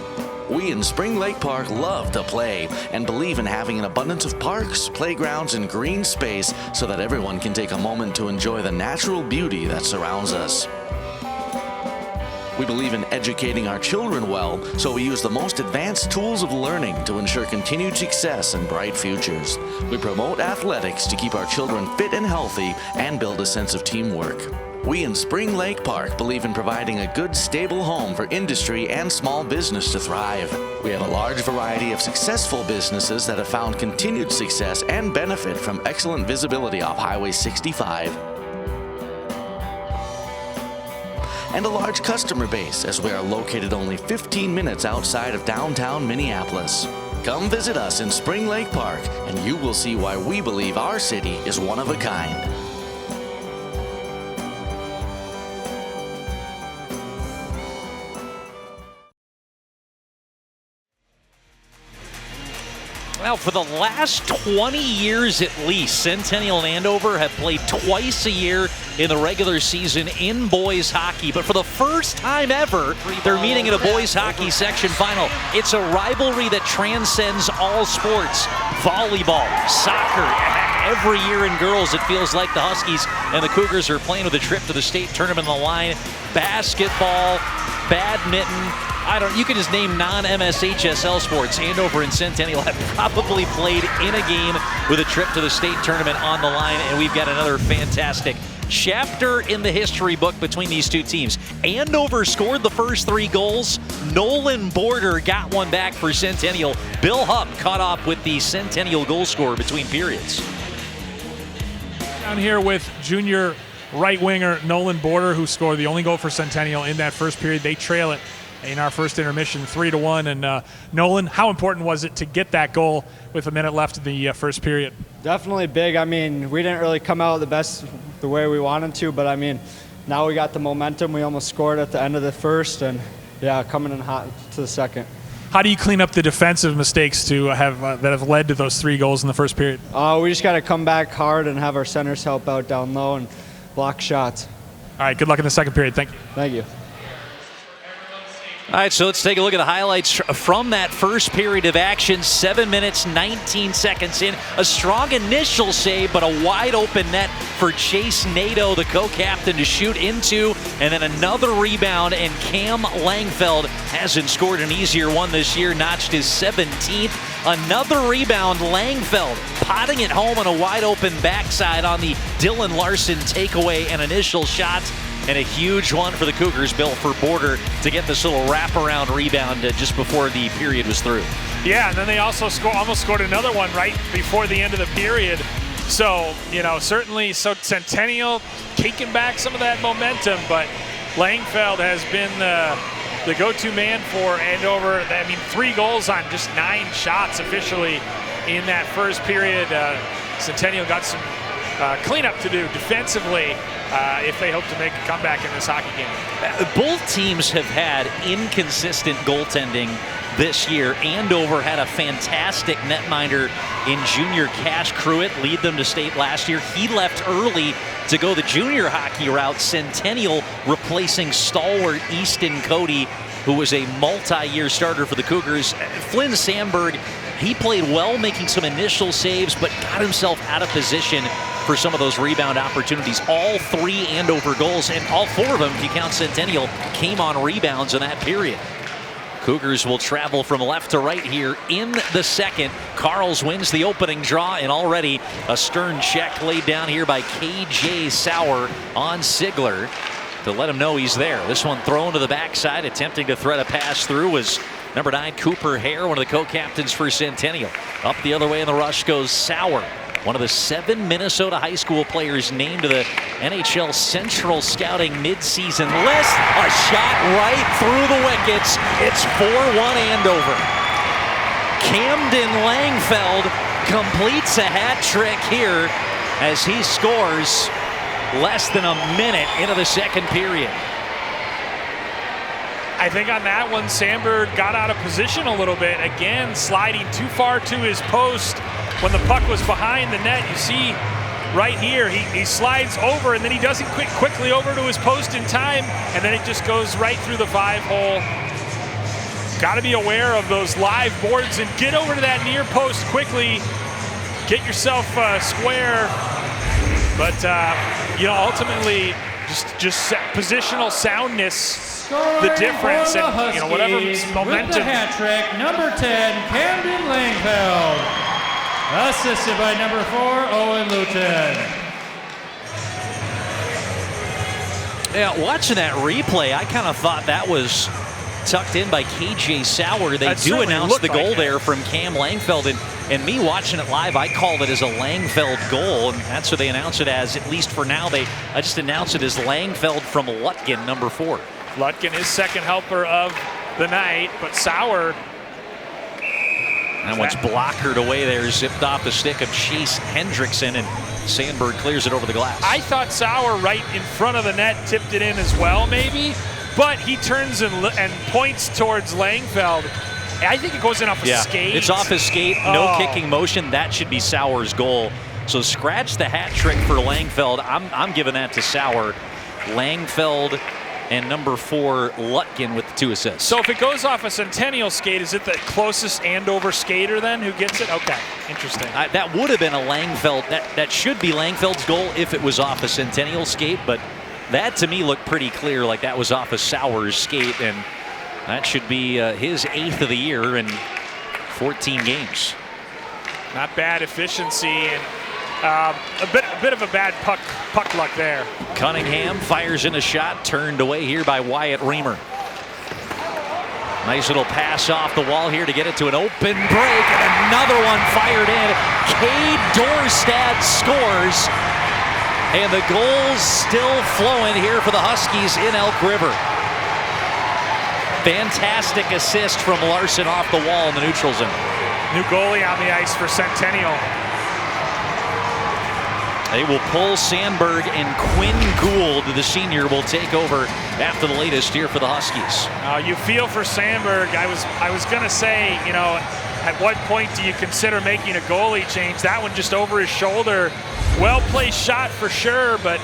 We in Spring Lake Park love to play and believe in having an abundance of parks, playgrounds, and green space so that everyone can take a moment to enjoy the natural beauty that surrounds us. We believe in educating our children well, so we use the most advanced tools of learning to ensure continued success and bright futures. We promote athletics to keep our children fit and healthy and build a sense of teamwork. We in Spring Lake Park believe in providing a good, stable home for industry and small business to thrive. We have a large variety of successful businesses that have found continued success and benefit from excellent visibility off Highway 65. And a large customer base, as we are located only 15 minutes outside of downtown Minneapolis. Come visit us in Spring Lake Park, and you will see why we believe our city is one of a kind. Now, for the last 20 years at least, Centennial and Andover have played twice a year in the regular season in boys hockey. But for the first time ever, they're meeting in a boys hockey section final. It's a rivalry that transcends all sports. Volleyball, soccer, every year in girls, it feels like the Huskies and the Cougars are playing with a trip to the state tournament on the line. Basketball, badminton, you can just name non-MSHSL sports. Andover and Centennial have probably played in a game with a trip to the state tournament on the line, and we've got another fantastic chapter in the history book between these two teams. Andover scored the first 3 goals. Nolan Border got one back for Centennial. Bill Hupp caught up with the Centennial goal scorer between periods. Down here with junior right winger Nolan Border, who scored the only goal for Centennial in that first period. They trail it in our first intermission 3-1. And Nolan, how important was it to get that goal with a minute left in the first period? Definitely big. I mean, we didn't really come out the way we wanted to, but I mean, now we got the momentum. We almost scored at the end of the first, and yeah, coming in hot to the second. How do you clean up the defensive mistakes that have led to those 3 goals in the first period? We just got to come back hard and have our centers help out down low and block shots. All right, good luck in the second period. Thank you. Thank you. All right, so let's take a look at the highlights from that first period of action. 7 minutes, 19 seconds in. A strong initial save, but a wide open net for Chase Nadeau, the co-captain, to shoot into. And then another rebound, and Cam Langfeld hasn't scored an easier one this year, notched his 17th. Another rebound, Langfeld potting it home on a wide open backside on the Dylan Larson takeaway and initial shot. And a huge one for the Cougars, Bill, for Border to get this little wraparound rebound just before the period was through. Yeah, and then they also almost scored another one right before the end of the period. So, certainly Centennial taking back some of that momentum, but Langfeld has been the go-to man for Andover. I mean, 3 goals on just 9 shots officially in that first period. Centennial got some cleanup to do defensively if they hope to make a comeback in this hockey game. Both teams have had inconsistent goaltending this year. Andover had a fantastic netminder in junior Cash Cruitt, lead them to state last year. He left early to go the junior hockey route. Centennial replacing stalwart Easton Cody, who was a multi-year starter for the Cougars. Flynn Sandberg, he played well, making some initial saves, but got himself out of position for some of those rebound opportunities. All 3 Andover goals, and all 4 of them, if you count Centennial, came on rebounds in that period. Cougars will travel from left to right here in the second. Carls wins the opening draw, and already a stern check laid down here by KJ Sauer on Sigler to let him know he's there. This one thrown to the backside, attempting to thread a pass through was number 9, Cooper Hare, one of the co-captains for Centennial. Up the other way in the rush goes Sauer, one of the 7 Minnesota high school players named to the NHL Central Scouting midseason list. A shot right through the wickets. It's 4-1 Andover. Camden Langfeld completes a hat trick here as he scores less than a minute into the second period. I think on that one, Sandberg got out of position a little bit. Again, sliding too far to his post when the puck was behind the net. You see right here, he slides over, and then he doesn't quickly over to his post in time, and then it just goes right through the 5-hole. Got to be aware of those live boards and get over to that near post quickly. Get yourself square. But, ultimately, just positional soundness, the difference, and whatever momentum. With the hat trick, number 10, Camden Langfeld, assisted by number 4, Owen Luton. Yeah, watching that replay, I kind of thought that was tucked in by KJ Sauer. They do announce the goal there from Cam Langfeld, and me watching it live, I called it as a Langfeld goal, and that's what they announce it as, at least for now. I just announced it as Langfeld from Lutkin, number 4. Lutkin is second helper of the night, but Sauer. That one's blockered away there, zipped off the stick of Chase Hendrickson, and Sandberg clears it over the glass. I thought Sauer right in front of the net tipped it in as well, maybe, but he turns and points towards Langfeld. I think it goes in off a skate. It's off his skate, no kicking motion. That should be Sauer's goal. So scratch the hat trick for Langfeld. I'm giving that to Sauer. Langfeld and number 4, Lutkin with the 2 assists. So if it goes off a Centennial skate, is it the closest Andover skater then who gets it? Okay, interesting. That would have been a Langfeld. That should be Langfeld's goal if it was off a Centennial skate, but that to me looked pretty clear like that was off a Sauer's skate, and that should be his 8th of the year in 14 games. Not bad efficiency, and a bit of a bad puck luck there. Cunningham fires in a shot, turned away here by Wyatt Reamer. Nice little pass off the wall here to get it to an open break, and another one fired in. Cade Dorstad scores, and the goal's still flowing here for the Huskies in Elk River. Fantastic assist from Larson off the wall in the neutral zone. New goalie on the ice for Centennial. They will pull Sandberg, and Quinn Gould, the senior, will take over after the latest here for the Huskies. You feel for Sandberg. I was going to say, at what point do you consider making a goalie change? That one just over his shoulder. Well-placed shot for sure, but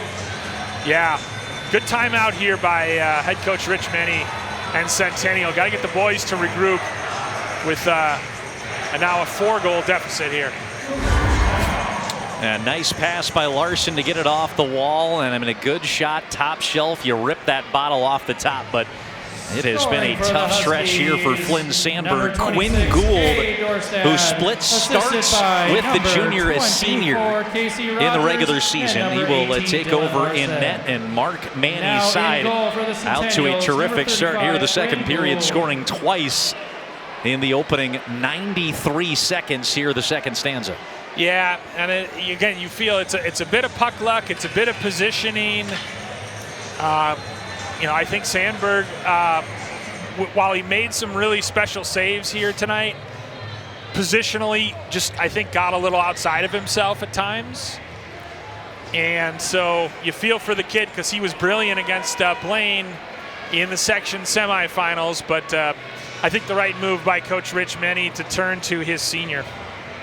yeah, good timeout here by head coach Rich Meny and Centennial. Got to get the boys to regroup with now a 4-goal deficit here. A nice pass by Larson to get it off the wall, and a good shot, top shelf. You rip that bottle off the top, but it has been a tough stretch here for Flynn Sandberg. Quinn Gould, who split starts with the junior as senior in the regular season. He will take over in net, and Mark Manny's side out to a terrific start here the second period, scoring twice in the opening 93 seconds here, the second stanza. Yeah, and again, you feel it's a bit of puck luck, it's a bit of positioning. I think Sandberg, while he made some really special saves here tonight, positionally just, I think, got a little outside of himself at times. And so you feel for the kid because he was brilliant against Blaine in the section semifinals, but I think the right move by Coach Rich Meny to turn to his senior.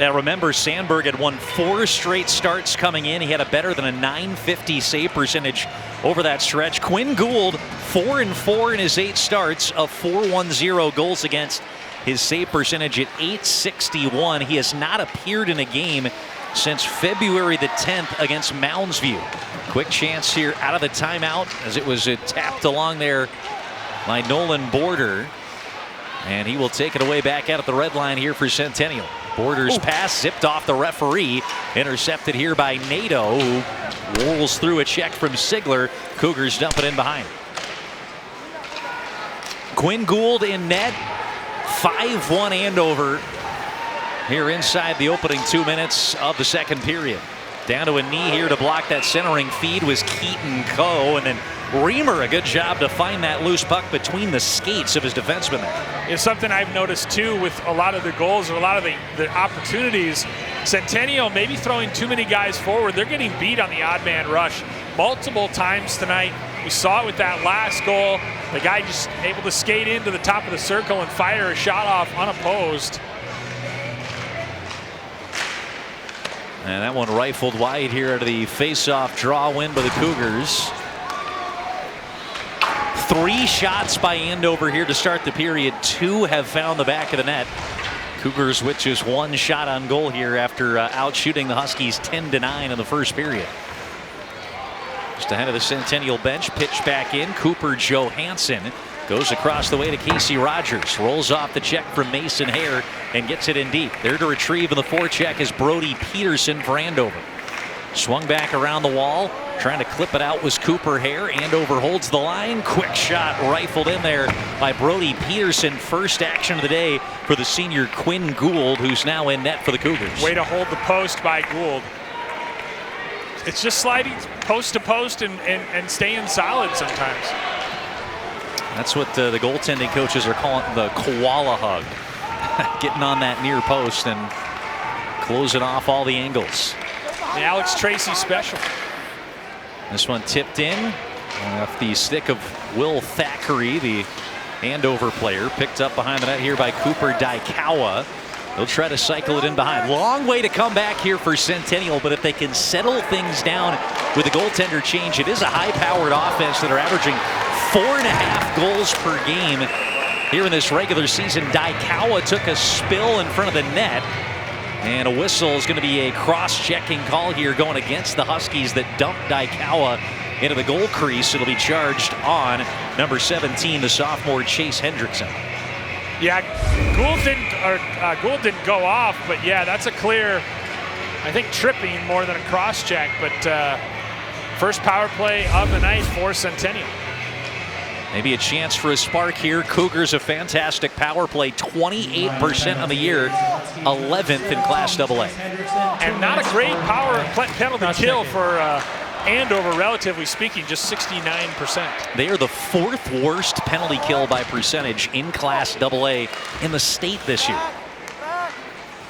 Now remember, Sandberg had won 4 straight starts coming in. He had a better than a .950 save percentage over that stretch. Quinn Gould, 4-4 in his 8 starts, of .410 goals against. His save percentage at .861. He has not appeared in a game since February the 10th against Moundsview. Quick chance here out of the timeout as it was tapped along there by Nolan Border. And he will take it away back out at the red line here for Centennial. Border's pass zipped off the referee. Intercepted here by Nato, who rolls through a check from Sigler. Cougars dump it in behind. Quinn Gould in net. 5-1 Andover here inside the opening 2 minutes of the second period. Down to a knee here to block that centering feed was Keaton Coe, and then Reamer, a good job to find that loose puck between the skates of his defenseman there. It's something I've noticed too with a lot of the goals or a lot of the opportunities. Centennial maybe throwing too many guys forward. They're getting beat on the odd man rush multiple times tonight. We saw it with that last goal. The guy just able to skate into the top of the circle and fire a shot off unopposed. And that one rifled wide here to the face-off draw win by the Cougars. 3 shots by Andover here to start the period. 2 have found the back of the net. Cougars with just 1 shot on goal here after outshooting the Huskies 10-9 in the first period. Just ahead of the Centennial bench, pitch back in. Cooper Johansson goes across the way to Casey Rogers. Rolls off the check from Mason Hare and gets it in deep. There to retrieve in the forecheck is Brody Peterson for Andover. Swung back around the wall. Trying to clip it out was Cooper Hare. Andover holds the line. Quick shot rifled in there by Brody Peterson. First action of the day for the senior Quinn Gould, who's now in net for the Cougars. Way to hold the post by Gould. It's just sliding post to post and staying solid sometimes. That's what the goaltending coaches are calling the koala hug. Getting on that near post and closing off all the angles. The Alex Tracy special. This one tipped in off the stick of Will Thackeray, the Andover player picked up behind the net here by Cooper Daikawa. They'll try to cycle it in behind. Long way to come back here for Centennial, but if they can settle things down with the goaltender change, it is a high-powered offense that are averaging 4.5 goals per game here in this regular season. Daikawa took a spill in front of the net, and a whistle is going to be a cross-checking call here going against the Huskies that dumped Daikawa into the goal crease. It'll be charged on number 17, the sophomore Chase Hendrickson. Yeah, Gould didn't go off, but yeah, that's a clear, I think, tripping more than a cross-check, but first power play of the night for Centennial. Maybe a chance for a spark here. Cougars a fantastic power play, 28% on the year, 11th in Class AA. And not a great power penalty kill for Andover, relatively speaking, just 69%. They are the 4th worst penalty kill by percentage in Class AA in the state this year.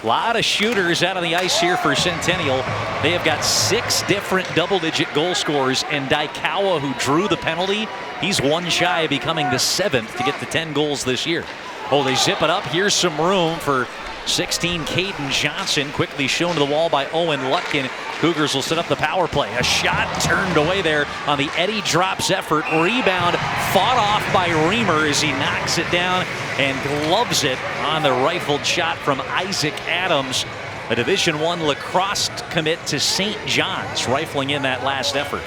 A lot of shooters out on the ice here for Centennial. They have got 6 different double-digit goal scorers, and Daikawa, who drew the penalty, he's one shy of becoming the 7th to get to 10 goals this year. Oh, they zip it up. Here's some room for 16, Caden Johnson, quickly shown to the wall by Owen Lutkin. Cougars will set up the power play. A shot turned away there on the Eddie Drops effort. Rebound fought off by Reamer as he knocks it down and gloves it on the rifled shot from Isaac Adams, a Division I lacrosse commit to St. John's, rifling in that last effort.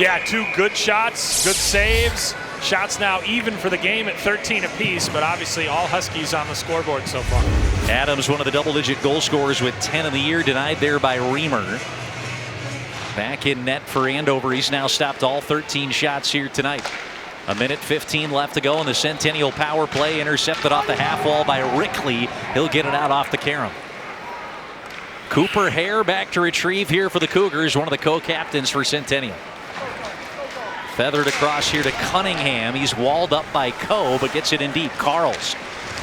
Yeah, 2 good shots, good saves. Shots now even for the game at 13 apiece, but obviously all Huskies on the scoreboard so far. Adams, one of the double-digit goal scorers with 10 in the year, denied there by Reamer. Back in net for Andover. He's now stopped all 13 shots here tonight. 1:15 left to go in the Centennial power play, intercepted off the half wall by Rickley. He'll get it out off the carom. Cooper Hare back to retrieve here for the Cougars, one of the co-captains for Centennial. Feathered across here to Cunningham. He's walled up by Coe, but gets it in deep. Carls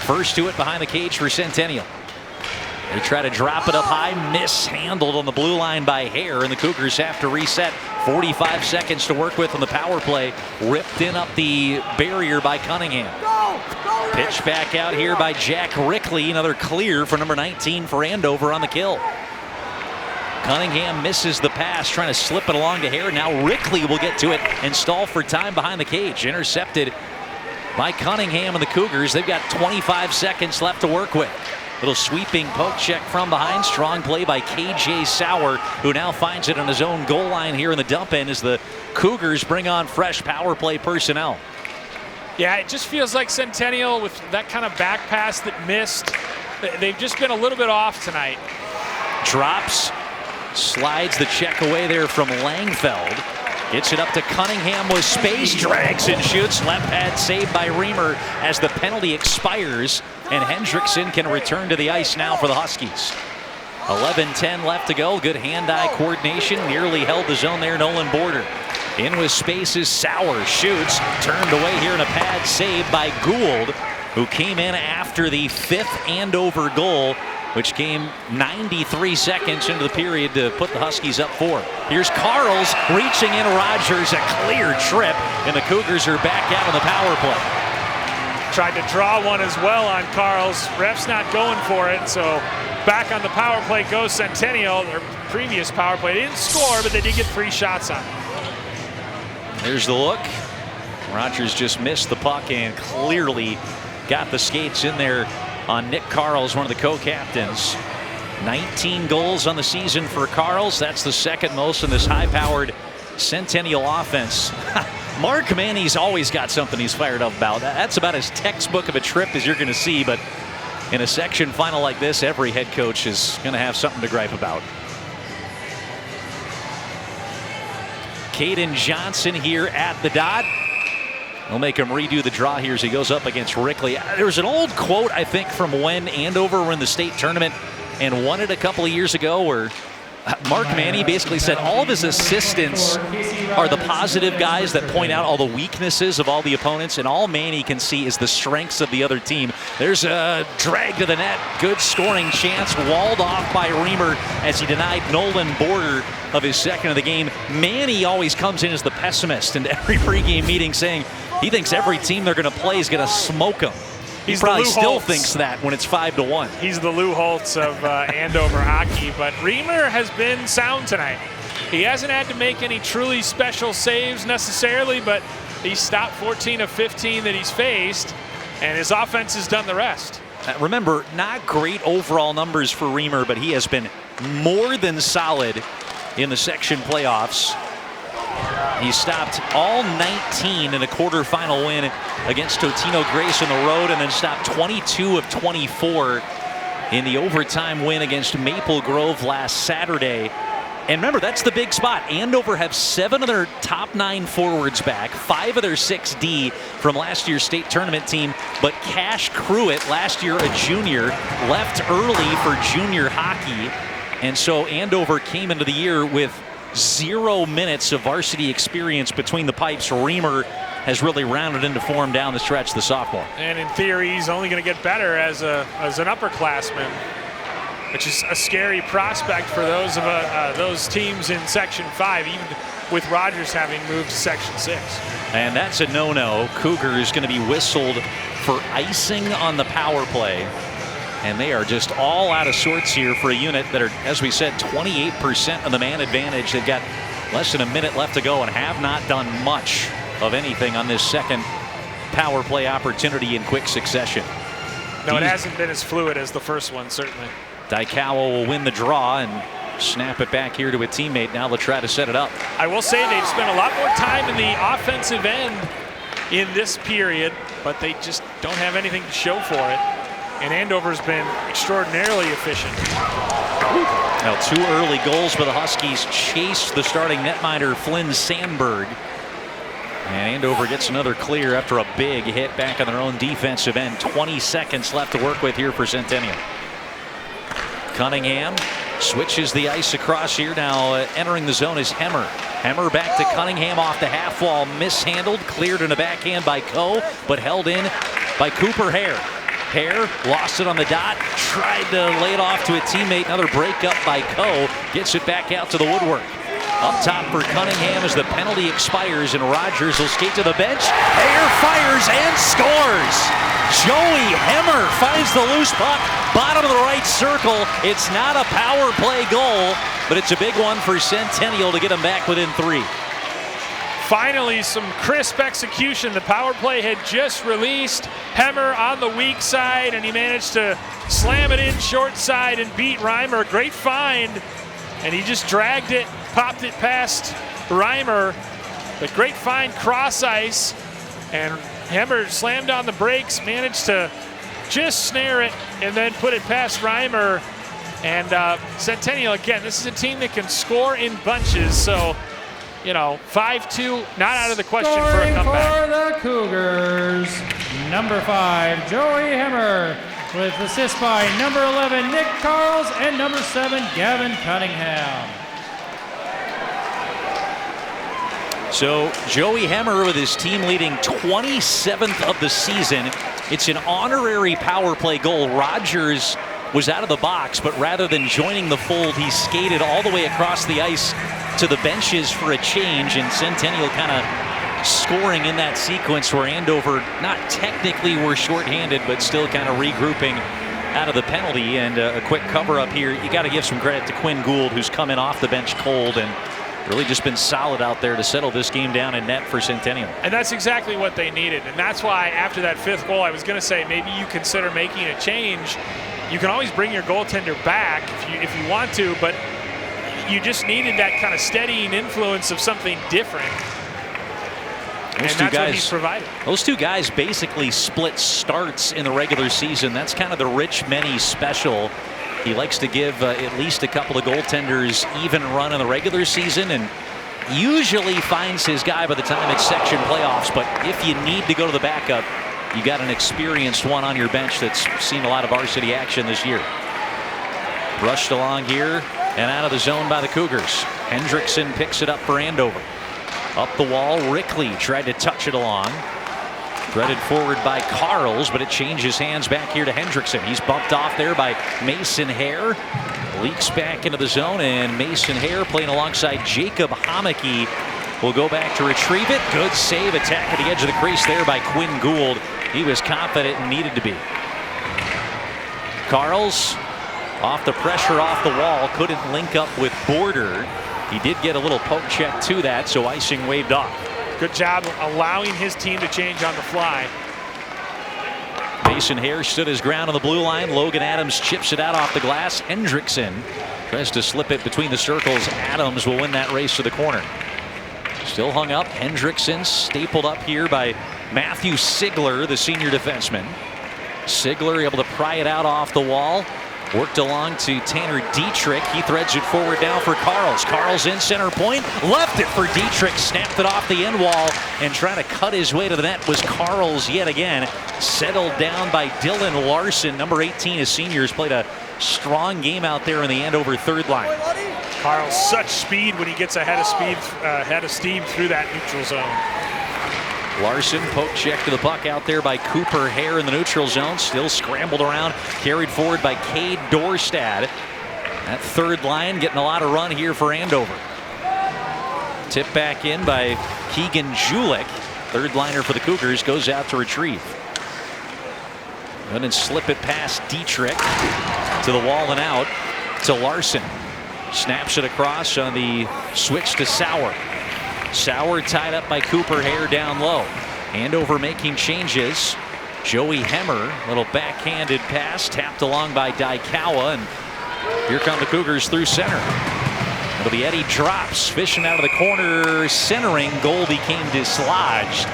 first to it behind the cage for Centennial. They try to drop it up high, mishandled on the blue line by Hare, and the Cougars have to reset. 45 seconds to work with on the power play. Ripped in up the barrier by Cunningham. Pitch back out here by Jack Rickley. Another clear for number 19 for Andover on the kill. Cunningham misses the pass, trying to slip it along to Hare. Now Rickley will get to it and stall for time behind the cage. Intercepted by Cunningham and the Cougars. They've got 25 seconds left to work with. Little sweeping poke check from behind. Strong play by KJ Sauer, who now finds it on his own goal line here in the dump in as the Cougars bring on fresh power play personnel. Yeah, it just feels like Centennial with that kind of back pass that missed. They've just been a little bit off tonight. Drops. Slides the check away there from Langfeld. Gets it up to Cunningham with space. Drags and shoots. Left pad saved by Reamer as the penalty expires. And Hendrickson can return to the ice now for the Huskies. 11:10 left to go. Good hand-eye coordination. Nearly held the zone there, Nolan Border. In with spaces. Sauer shoots. Turned away here in a pad save by Gould, who came in after the 5th Andover goal, which came 93 seconds into the period to put the Huskies up 4. Here's Carls reaching in Rogers, a clear trip, and the Cougars are back out on the power play. Tried to draw one as well on Carls. Ref's not going for it, so back on the power play goes Centennial. Their previous power play, they didn't score, but they did get 3 shots on it. There's the look. Rogers just missed the puck and clearly got the skates in there on Nick Carls, one of the co-captains. 19 goals on the season for Carls. That's the 2nd most in this high-powered Centennial offense. Mark Manny's always got something he's fired up about. That's about as textbook of a trip as you're going to see, but in a section final like this, every head coach is going to have something to gripe about. Caden Johnson here at the dot. They'll make him redo the draw here as he goes up against Rickley. There's an old quote, I think, from when Andover were in the state tournament and won it a couple of years ago, where Mark Manny basically said all of his assistants are the positive guys that point out all the weaknesses of all the opponents, and all Manny can see is the strengths of the other team. There's a drag to the net. Good scoring chance. Walled off by Reamer as he denied Nolan Border of his 2nd of the game. Manny always comes in as the pessimist in every pregame meeting, saying, He thinks every team they're going to play is going to smoke him. He probably still thinks that when it's 5-1. He's the Lou Holtz of Andover hockey, but Reimer has been sound tonight. He hasn't had to make any truly special saves necessarily, but he stopped 14 of 15 that he's faced, and his offense has done the rest. Remember, not great overall numbers for Reimer, but he has been more than solid in the section playoffs. He stopped all 19 in a quarterfinal win against Totino Grace on the road, and then stopped 22 of 24 in the overtime win against Maple Grove last Saturday. And remember, that's the big spot. Andover have 7 of their top 9 forwards back, 5 of their 6D from last year's state tournament team. But Cash Cruitt, last year a junior, left early for junior hockey. And so Andover came into the year with 0 minutes of varsity experience between the pipes. Reimer has really rounded into form down the stretch, the sophomore. And in theory, he's only going to get better as an upperclassman, which is a scary prospect for those teams in Section 5, even with Rogers having moved to Section 6. And that's a no-no. Cougar is going to be whistled for icing on the power play. And they are just all out of sorts here for a unit that are, as we said, 28% of the man advantage. They've got less than a minute left to go and have not done much of anything on this second power play opportunity in quick succession. No, it hasn't been as fluid as the first one, certainly. Daikawa will win the draw and snap it back here to a teammate. Now they'll try to set it up. I will say they've spent a lot more time in the offensive end in this period, but they just don't have anything to show for it. And Andover's been extraordinarily efficient. Now 2 early goals, but the Huskies chased the starting netminder Flynn Sandberg. And Andover gets another clear after a big hit back on their own defensive end. 20 seconds left to work with here for Centennial. Cunningham switches the ice across here. Now entering the zone is Hemmer. Hemmer back to Cunningham off the half wall. Mishandled, cleared in a backhand by Coe, but held in by Cooper Hare. Hare lost it on the dot, tried to lay it off to a teammate. Another breakup by Coe. Gets it back out to the woodwork. Up top for Cunningham as the penalty expires, and Rogers will skate to the bench. Hare fires and scores. Joey Hemmer finds the loose puck, bottom of the right circle. It's not a power play goal, but it's a big one for Centennial to get them back within 3. Finally, some crisp execution. The power play had just released. Hemmer on the weak side, and he managed to slam it in short side and beat Reimer. Great find, and he just dragged it, popped it past Reimer. But great find cross ice, and Hemmer slammed on the brakes, managed to just snare it, and then put it past Reimer. And Centennial, again, this is a team that can score in bunches, so, you know, 5-2, not out of the question for a comeback. For the Cougars, number 5, Joey Hemmer, with assists by number 11, Nick Carls, and number 7, Gavin Cunningham. So Joey Hemmer with his team leading 27th of the season. It's an honorary power play goal. Rogers was out of the box, but rather than joining the fold, he skated all the way across the ice to the benches for a change, and Centennial kind of scoring in that sequence where Andover not technically were shorthanded, but still kind of regrouping out of the penalty. And a quick cover up here. You got to give some credit to Quinn Gould, who's come in off the bench cold and really just been solid out there to settle this game down in net for Centennial. And that's exactly what they needed. And that's why after that 5th goal, I was going to say maybe you consider making a change. You can always bring your goaltender back if you want to, but you just needed that kind of steadying influence of something different. And that's what he's provided. Those 2 guys basically split starts in the regular season. That's kind of the Rich Menny special. He likes to give at least a couple of goaltenders even run in the regular season, and usually finds his guy by the time it's section playoffs. But if you need to go to the backup, you got an experienced one on your bench that's seen a lot of varsity action this year. Rushed along here and out of the zone by the Cougars. Hendrickson picks it up for Andover. Up the wall, Rickley tried to touch it along. Threaded forward by Carls, but it changes hands back here to Hendrickson. He's bumped off there by Mason Hare. Leaks back into the zone, and Mason Hare playing alongside Jacob Homeke will go back to retrieve it. Good save, attack at the edge of the crease there by Quinn Gould. He was confident and needed to be. Carls off the pressure off the wall, couldn't link up with Border. He did get a little poke check to that, so icing waved off. Good job allowing his team to change on the fly. Mason Hare stood his ground on the blue line. Logan Adams chips it out off the glass. Hendrickson tries to slip it between the circles. Adams will win that race to the corner. Still hung up. Hendrickson stapled up here by Matthew Sigler, the senior defenseman. Sigler able to pry it out off the wall. Worked along to Tanner Dietrich. He threads it forward now for Carls. Carls in center point. Left it for Dietrich. Snapped it off the end wall. And trying to cut his way to the net was Carls yet again. Settled down by Dylan Larson. Number 18, his seniors played a strong game out there in the Andover third line. Carls, such speed when he gets ahead of steam through that neutral zone. Larson poke check to the puck out there by Cooper Hare in the neutral zone. Still scrambled around, carried forward by Cade Dorstad. That third line getting a lot of run here for Andover. Tip back in by Keegan Julik. Third liner for the Cougars goes out to retrieve. And then slip it past Dietrich to the wall and out to Larson. Snaps it across on the switch to Sauer. Sauer tied up by Cooper Hare down low. Andover making changes. Joey Hemmer, little backhanded pass tapped along by Daikawa, and here come the Cougars through center. It'll be Eddie Drops fishing out of the corner, centering. Goal became dislodged,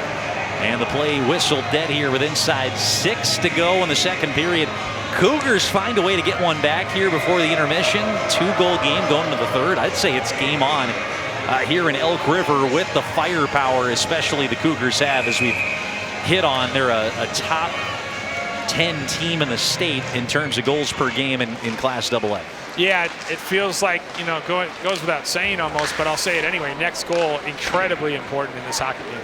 and the play whistled dead here with inside 6 to go in the second period. Cougars find a way to get one back here before the intermission. 2-goal game going into the third. I'd say it's game on here in Elk River with the firepower, especially the Cougars have, as we've hit on. They're a top 10 team in the state in terms of goals per game in Class AA. Yeah, it feels like, goes without saying almost, but I'll say it anyway. Next goal, incredibly important in this hockey game.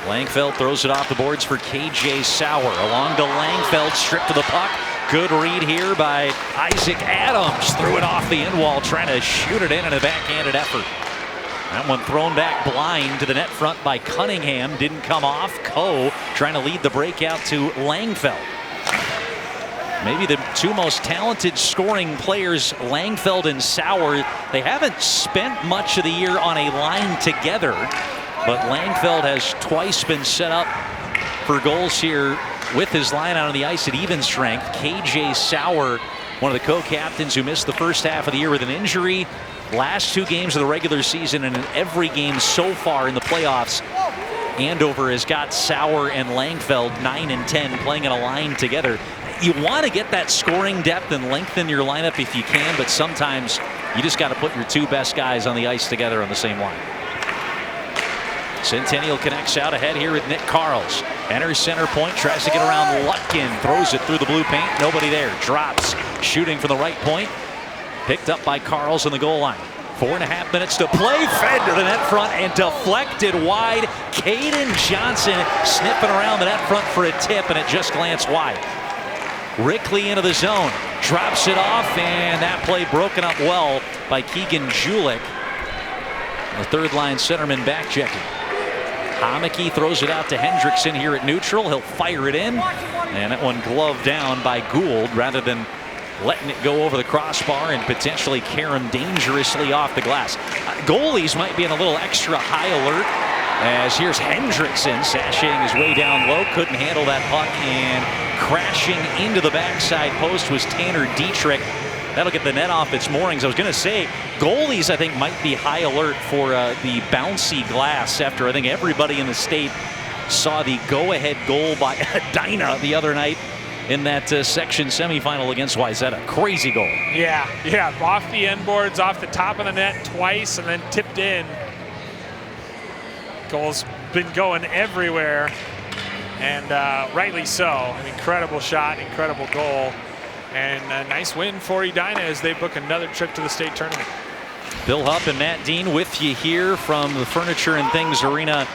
Langfeld throws it off the boards for KJ Sauer. Along to Langfeld, stripped to the puck. Good read here by Isaac Adams. Threw it off the end wall, trying to shoot it in a backhanded effort. That one thrown back blind to the net front by Cunningham. Didn't come off. Coe trying to lead the breakout to Langfeld. Maybe the two most talented scoring players, Langfeld and Sauer. They haven't spent much of the year on a line together, but Langfeld has twice been set up for goals here with his line out on the ice at even strength. KJ Sauer, one of the co-captains who missed the first half of the year with an injury. Last 2 games of the regular season, and in every game so far in the playoffs, Andover has got Sauer and Langfeld 9 and 10 playing in a line together. You want to get that scoring depth and lengthen your lineup if you can, but sometimes you just got to put your 2 best guys on the ice together on the same line. Centennial connects out ahead here with Nick Carls. Enters center point, tries to get around Lutkin, throws it through the blue paint. Nobody there. Drops, shooting from the right point. Picked up by Carls on the goal line. 4.5 minutes to play. Fed to the net front and deflected wide. Caden Johnson sniffing around the net front for a tip, and it just glanced wide. Rickley into the zone. Drops it off, and that play broken up well by Keegan Julik. The third line centerman back checking. Homeke throws it out to Hendrickson here at neutral. He'll fire it in, and that one gloved down by Gould rather than letting it go over the crossbar and potentially carry him dangerously off the glass. Goalies might be in a little extra high alert, as here's Hendrickson sashaying his way down low. Couldn't handle that puck, and crashing into the backside post was Tanner Dietrich. That'll get the net off its moorings. I was going to say, goalies, I think, might be high alert for the bouncy glass after I think everybody in the state saw the go-ahead goal by Dinah the other night in that section semifinal against Wayzata. Crazy goal. Yeah, off the end boards, off the top of the net twice, and then tipped in. Goal's been going everywhere, and rightly so. An incredible shot, incredible goal, and a nice win for Edina as they book another trip to the state tournament. Bill Hupp and Matt Dean with you here from the Furniture and Things Arena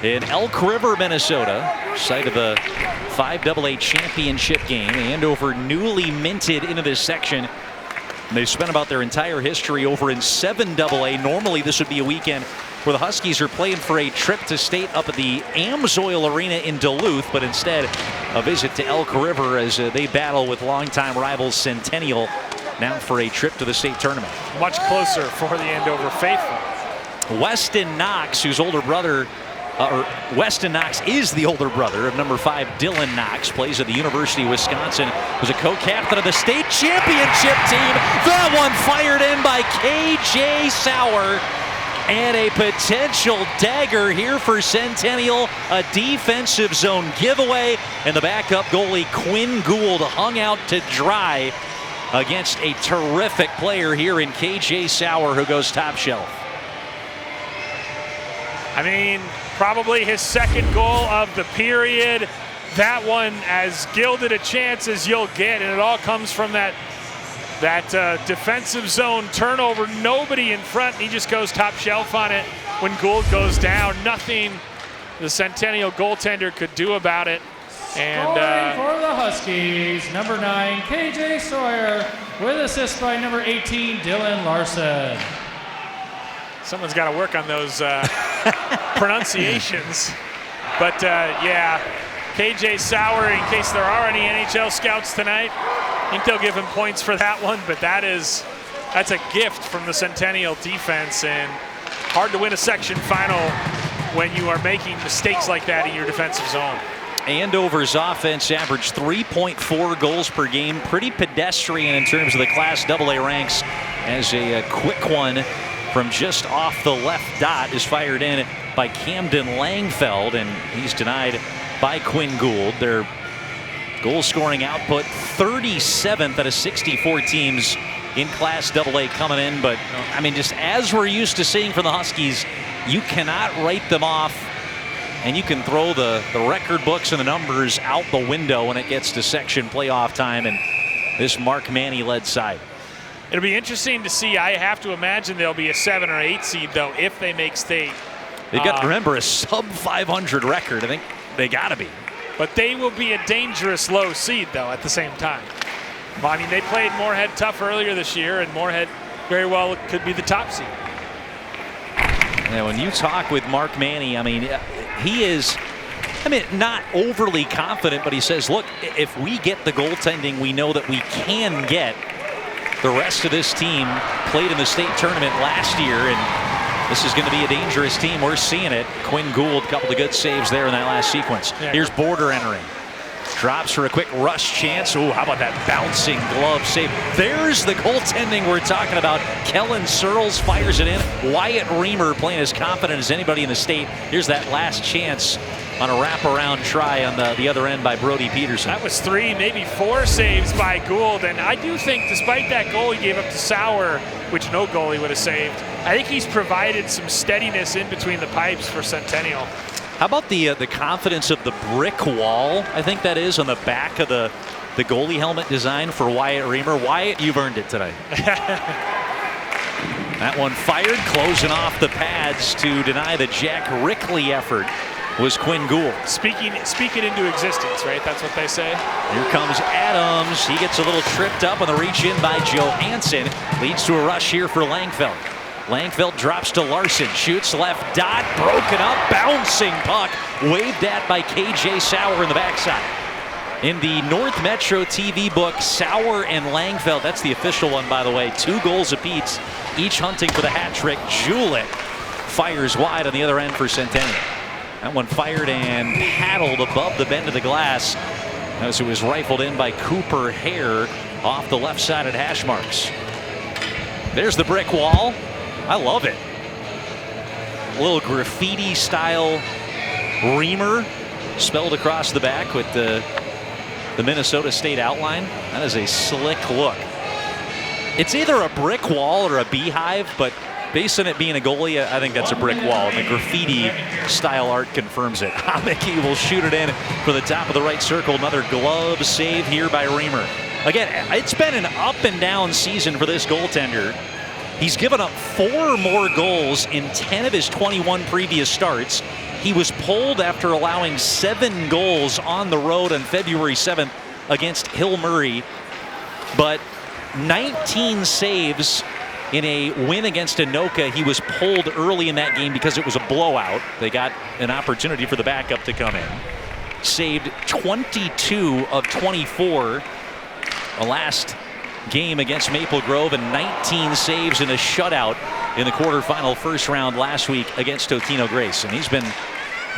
in Elk River, Minnesota, site of the 5AA championship game. Andover newly minted into this section. They've spent about their entire history over in 7AA. Normally this would be a weekend where the Huskies are playing for a trip to state up at the Amsoil Arena in Duluth, but instead a visit to Elk River as they battle with longtime rivals Centennial, now for a trip to the state tournament. Much closer for the Andover faithful. Weston Knox, whose older brother, Weston Knox is the older brother of number 5 Dylan Knox, plays at the University of Wisconsin, was a co-captain of the state championship team. That one fired in by KJ Sauer. And a potential dagger here for Centennial, a defensive zone giveaway, and the backup goalie Quinn Gould hung out to dry against a terrific player here in KJ Sauer, who goes top shelf. I mean, probably his second goal of the period. That one as gilded a chance as you'll get, and it all comes from that defensive zone turnover. Nobody in front. He just goes top shelf on it. When Gould goes down, nothing the Centennial goaltender could do about it. And scoring for the Huskies, number 9, KJ Sawyer, with assist by number 18, Dylan Larson. Someone's got to work on those pronunciations. But yeah, KJ Sauer, in case there are any NHL scouts tonight, I think they'll give him points for that one, but that's a gift from the Centennial defense, and hard to win a section final when you are making mistakes like that in your defensive zone. Andover's offense averaged 3.4 goals per game, pretty pedestrian in terms of the Class AA ranks, as a quick one from just off the left dot is fired in by Camden Langfeld, and he's denied by Quinn Gould. Their goal scoring output 37th out of 64 teams in Class AA coming in, but I mean, just as we're used to seeing from the Huskies, you cannot write them off, and you can throw the record books and the numbers out the window when it gets to section playoff time and this Mark Manny-led side. It'll be interesting to see. I have to imagine there'll be a 7 or 8 seed, though, if they make state. They've got to remember a sub-500 record. I think they got to be. But they will be a dangerous low seed, though, at the same time. Well, I mean, they played Moorhead tough earlier this year, and Moorhead very well could be the top seed. Yeah, when you talk with Mark Manny, I mean, he is, not overly confident, but he says, look, if we get the goaltending we know that we can get, the rest of this team played in the state tournament last year, and this is going to be a dangerous team. We're seeing it. Quinn Gould, a couple of good saves there in that last sequence. Yeah, here's Border entering. Drops for a quick rush chance. Ooh, how about that bouncing glove save? There's the goaltending we're talking about. Kellen Searles fires it in. Wyatt Reamer playing as confident as anybody in the state. Here's that last chance on a wraparound try on the other end by Brody Peterson. That was 3, maybe 4 saves by Gould, and I do think despite that goal he gave up to Sauer, which no goalie would have saved, I think he's provided some steadiness in between the pipes for Centennial. How about the confidence of the brick wall, I think that is, on the back of the goalie helmet design for Wyatt Reamer. Wyatt, you've earned it today. That one fired, closing off the pads to deny the Jack Rickley effort was Quinn Gould. Speak it into existence, right? That's what they say. Here comes Adams. He gets a little tripped up on the reach in by Johansson. Leads to a rush here for Langfeld. Langfeld drops to Larson, shoots left dot, broken up, bouncing puck, waved at by KJ Sauer in the backside. In the North Metro TV book, Sauer and Langfeld, that's the official one, by the way, 2 goals apiece, each hunting for the hat trick. Julick fires wide on the other end for Centennial. That one fired and paddled above the bend of the glass as it was rifled in by Cooper Hare off the left side at hash marks. There's the brick wall. I love it. A little graffiti style Reamer spelled across the back with the Minnesota State outline. That is a slick look. It's either a brick wall or a beehive, but based on it being a goalie, I think that's a brick wall. And the graffiti style art confirms it. Hamicki will shoot it in for the top of the right circle. Another glove save here by Reamer. Again, it's been an up and down season for this goaltender. He's given up 4 more goals in 10 of his 21 previous starts. He was pulled after allowing 7 goals on the road on February 7th against Hill Murray. But 19 saves in a win against Anoka. He was pulled early in that game because it was a blowout. They got an opportunity for the backup to come in. Saved 22 of 24 the last game against Maple Grove, and 19 saves in a shutout in the quarterfinal first round last week against Totino Grace. And he's been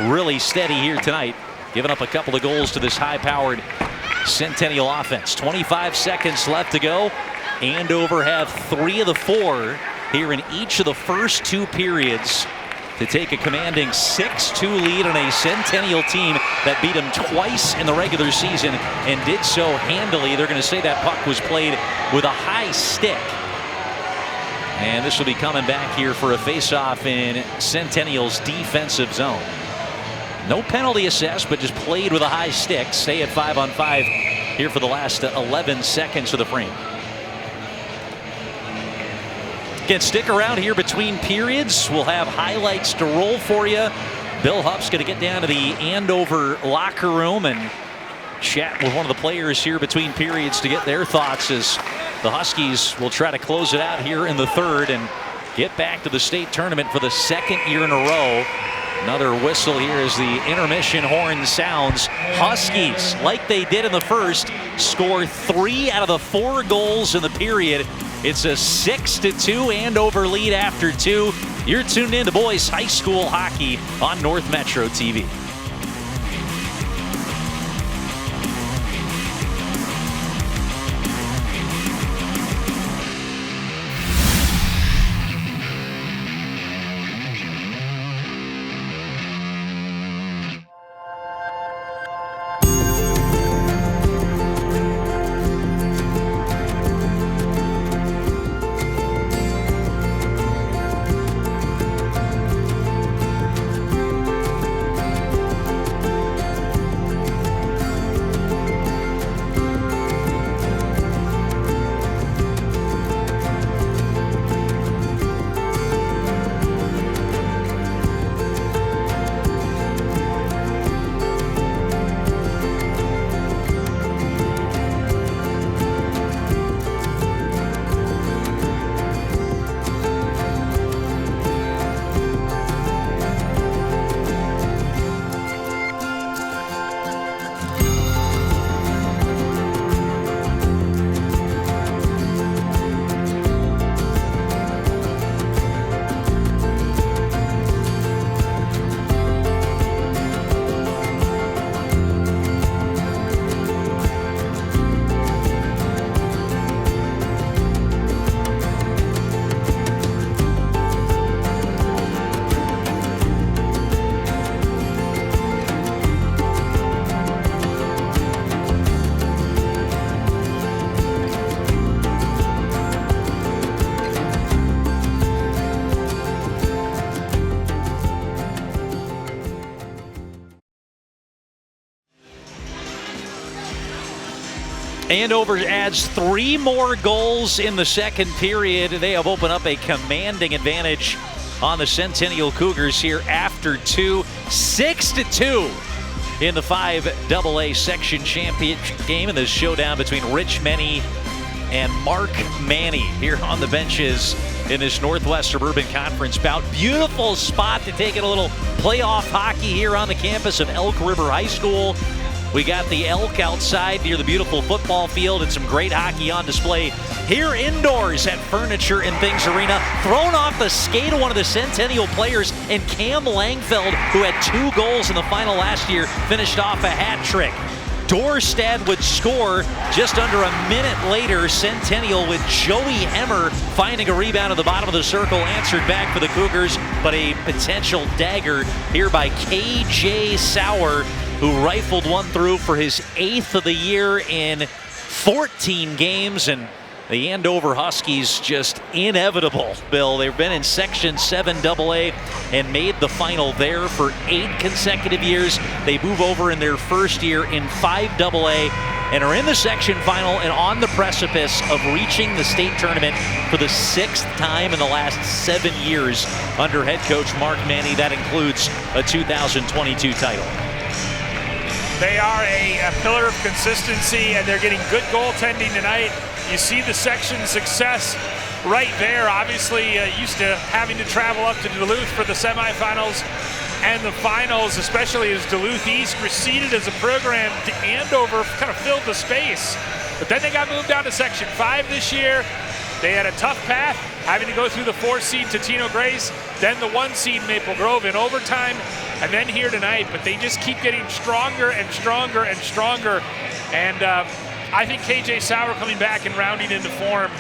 really steady here tonight, giving up a couple of goals to this high-powered Centennial offense. 25 seconds left to go. Andover have 3 of the 4 here in each of the first 2 periods to take a commanding 6-2 lead on a Centennial team that beat them twice in the regular season and did so handily. They're going to say that puck was played with a high stick. And this will be coming back here for a face-off in Centennial's defensive zone. No penalty assessed, but just played with a high stick. Stay at 5-on-5 here for the last 11 seconds of the frame. Again, stick around here between periods. We'll have highlights to roll for you. Bill Hupp's going to get down to the Andover locker room and chat with one of the players here between periods to get their thoughts as the Huskies will try to close it out here in the third and get back to the state tournament for the second year in a row. Another whistle here as the intermission horn sounds. Huskies, like they did in the first, score 3 out of the 4 goals in the period. It's a 6-2 Andover lead after 2. You're tuned in to boys high school hockey on North Metro TV. Andover adds 3 more goals in the second period. They have opened up a commanding advantage on the Centennial Cougars here after 2. 6-2 in the 5AA section championship game in this showdown between Rich Menny and Mark Manny here on the benches in this Northwest Suburban Conference bout. Beautiful spot to take in a little playoff hockey here on the campus of Elk River High School. We got the Elk outside near the beautiful football field and some great hockey on display here indoors at Furniture and Things Arena. Thrown off the skate of one of the Centennial players, and Cam Langfeld, who had 2 goals in the final last year, finished off a hat trick. Dorstad would score just under a minute later. Centennial with Joey Hemmer finding a rebound at the bottom of the circle, answered back for the Cougars, but a potential dagger here by KJ Sauer, who rifled one through for his 8th of the year in 14 games. And the Andover Huskies just inevitable, Bill. They've been in Section 7 AA and made the final there for 8 consecutive years. They move over in their first year in 5 AA and are in the section final and on the precipice of reaching the state tournament for the 6th time in the last 7 years under head coach Mark Manny. That includes a 2022 title. They are a pillar of consistency, and they're getting good goaltending tonight. You see the section success right there. Obviously used to having to travel up to Duluth for the semifinals and the finals, especially as Duluth East receded as a program. Andover kind of filled the space. But then they got moved down to Section 5 this year. They had a tough path, having to go through the 4-seed Totino Grace, then the 1-seed Maple Grove in overtime, and then here tonight. But they just keep getting stronger and stronger and stronger. And I think KJ Sauer coming back and rounding into form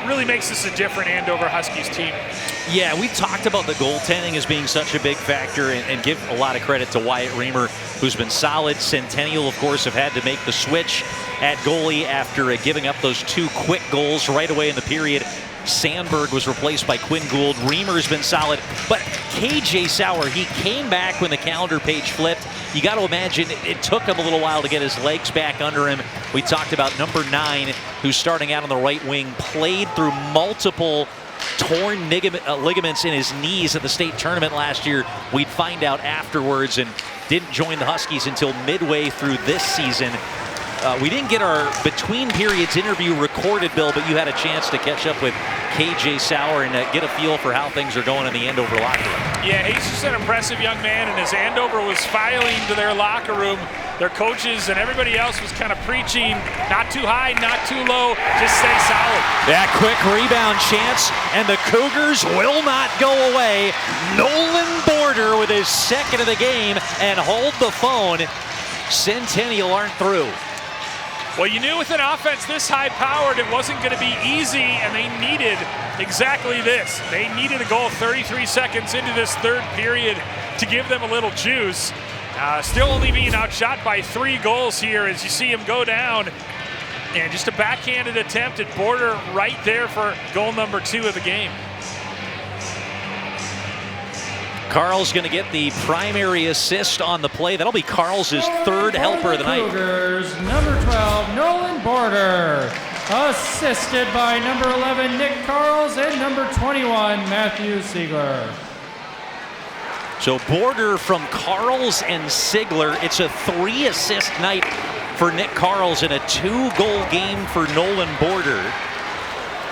really makes this a different Andover Huskies team. Yeah, we talked about the goaltending as being such a big factor, and give a lot of credit to Wyatt Reamer, who's been solid. Centennial, of course, have had to make the switch at goalie after giving up those 2 quick goals right away in the period. Sandberg was replaced by Quinn Gould. Reamer's been solid, but KJ Sauer, he came back when the calendar page flipped. You got to imagine it took him a little while to get his legs back under him. We talked about number 9, who's starting out on the right wing, played through multiple torn ligaments in his knees at the state tournament last year. We'd find out afterwards, and didn't join the Huskies until midway through this season. We didn't get our between periods interview recorded, Bill, but you had a chance to catch up with KJ Sauer and get a feel for how things are going in the Andover locker room. Yeah, he's just an impressive young man, and as Andover was filing to their locker room, their coaches and everybody else was kind of preaching, not too high, not too low, just stay solid. That quick rebound chance, and the Cougars will not go away. Nolan Border with his second of the game, and hold the phone. Centennial aren't through. Well, you knew with an offense this high-powered, it wasn't going to be easy, and they needed exactly this. They needed a goal 33 seconds into this third period to give them a little juice. Still only being outshot by 3 goals here as you see him go down. And just a backhanded attempt at Border right there for goal number 2 of the game. Carl's going to get the primary assist on the play. That'll be Carl's third helper of the night. Cougars, number 12, Nolan Border, assisted by number 11, Nick Carls, and number 21, Matthew Siegler. So Border from Carls and Sigler. It's a 3-assist night for Nick Carls and a 2-goal game for Nolan Border.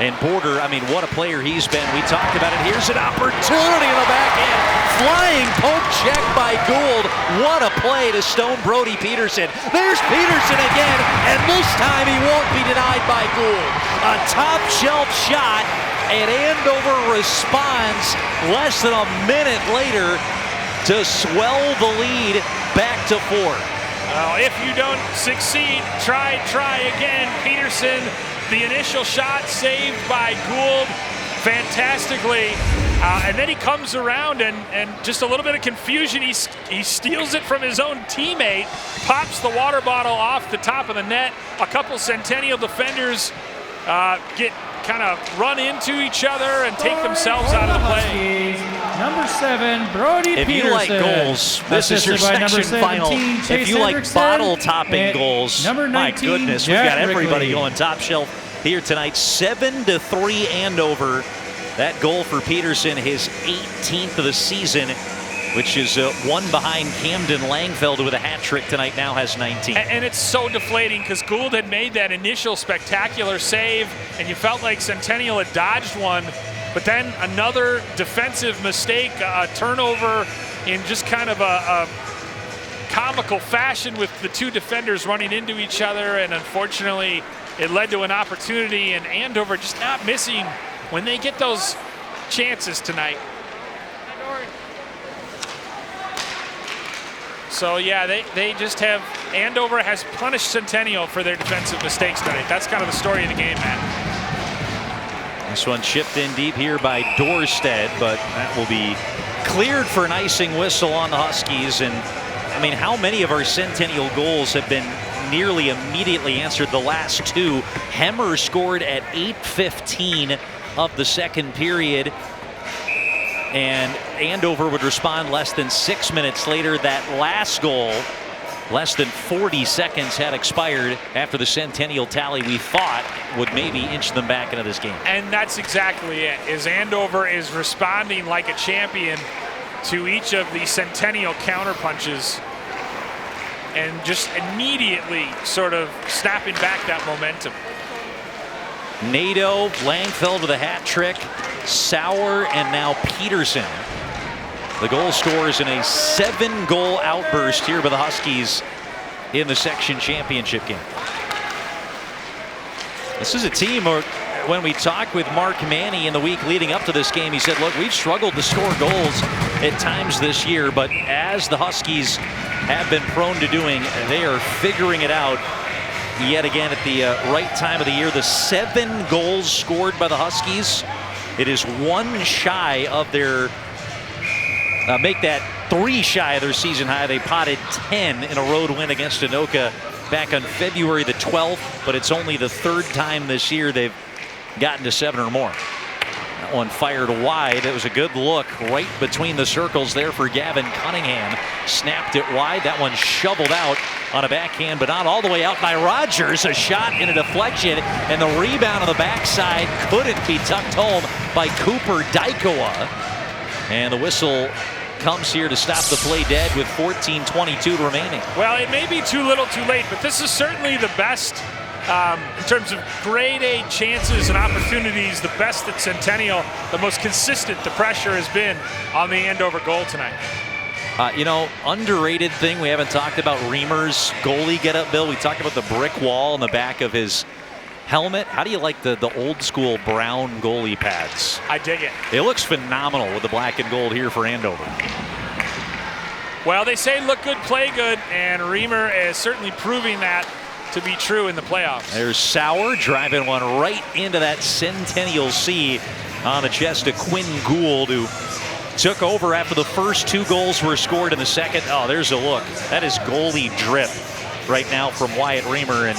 And Border, I mean, what a player he's been. We talked about it. Here's an opportunity in the backhand. Flying poke check by Gould. What a play to stone Brody Peterson. There's Peterson again, and this time he won't be denied by Gould. A top shelf shot, and Andover responds less than a minute later to swell the lead back to 4. Well, if you don't succeed, try again. Peterson, the initial shot saved by Gould fantastically. And then he comes around and just a little bit of confusion. He steals it from his own teammate, pops the water bottle off the top of the net. A couple Centennial defenders get kind of run into each other and take themselves out of the play. Number 7, Brody Peterson. If you like goals, this is your section final. If you like bottle-topping goals, my goodness, we've got everybody going top shelf here tonight. 7-3 Andover. That goal for Peterson, his 18th of the season, which is one behind Camden Langfeld with a hat trick tonight, now has 19. And it's so deflating because Gould had made that initial spectacular save, and you felt like Centennial had dodged one. But then another defensive mistake, a turnover in just kind of a comical fashion with the 2 defenders running into each other, and unfortunately it led to an opportunity, and Andover just not missing when they get those chances tonight. So yeah, they just have, Andover has punished Centennial for their defensive mistakes tonight. That's kind of the story of the game, Matt. This one chipped in deep here by Dorstead, but that will be cleared for an icing whistle on the Huskies. And I mean, how many of our Centennial goals have been nearly immediately answered? The last 2. Hemmer scored at 8:15 of the second period, and Andover would respond less than 6 minutes later. That last goal, less than 40 seconds had expired after the Centennial tally we thought would maybe inch them back into this game. And that's exactly it, is Andover is responding like a champion to each of the Centennial counterpunches and just immediately sort of snapping back that momentum. Nadeau, Langfeld with a hat trick, Sauer, and now Peterson. The goal scorers in a 7-goal outburst here by the Huskies in the section championship game. This is a team where, when we talked with Mark Manny in the week leading up to this game, he said, look, we've struggled to score goals at times this year, but as the Huskies have been prone to doing, they are figuring it out yet again at the right time of the year. The 7 goals scored by the Huskies, it is 1 shy of their, make that 3 shy of their season high. They potted 10 in a road win against Anoka back on February the 12th, but it's only the 3rd time this year they've gotten to 7 or more. That one fired wide. It was a good look right between the circles there for Gavin Cunningham. Snapped it wide. That one shoveled out on a backhand, but not all the way out by Rogers. A shot in a deflection, and the rebound on the backside couldn't be tucked home by Cooper Dykoa. And the whistle comes here to stop the play dead with 14:22 remaining. Well, it may be too little too late, but this is certainly the best in terms of grade A chances and opportunities, the best at Centennial, the most consistent the pressure has been on the Andover goal tonight. You know, underrated thing we haven't talked about, Reamer's goalie get-up, Bill. We talked about the brick wall in the back of his helmet. How do you like the old school brown goalie pads? I dig it. It looks phenomenal with the black and gold here for Andover. Well, they say look good, play good, and Reamer is certainly proving that to be true in the playoffs. There's Sauer driving one right into that Centennial C on the chest of Quinn Gould, who took over after the first 2 goals were scored in the second. Oh, there's a look. That is goalie drip right now from Wyatt Reamer, and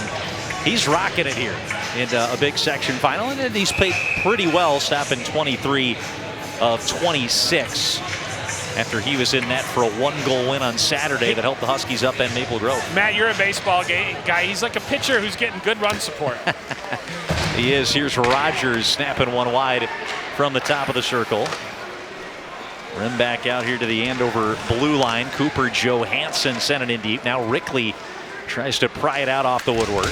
he's rocking it here in a big section final, and he's played pretty well, stopping 23 of 26 after he was in net for a 1-goal win on Saturday that helped the Huskies upend Maple Grove. Matt, you're a baseball guy. He's like a pitcher who's getting good run support. He is. Here's Rogers snapping one wide from the top of the circle. Rim back out here to the Andover blue line. Cooper Johansson sent it in deep. Now Rickley tries to pry it out off the woodwork.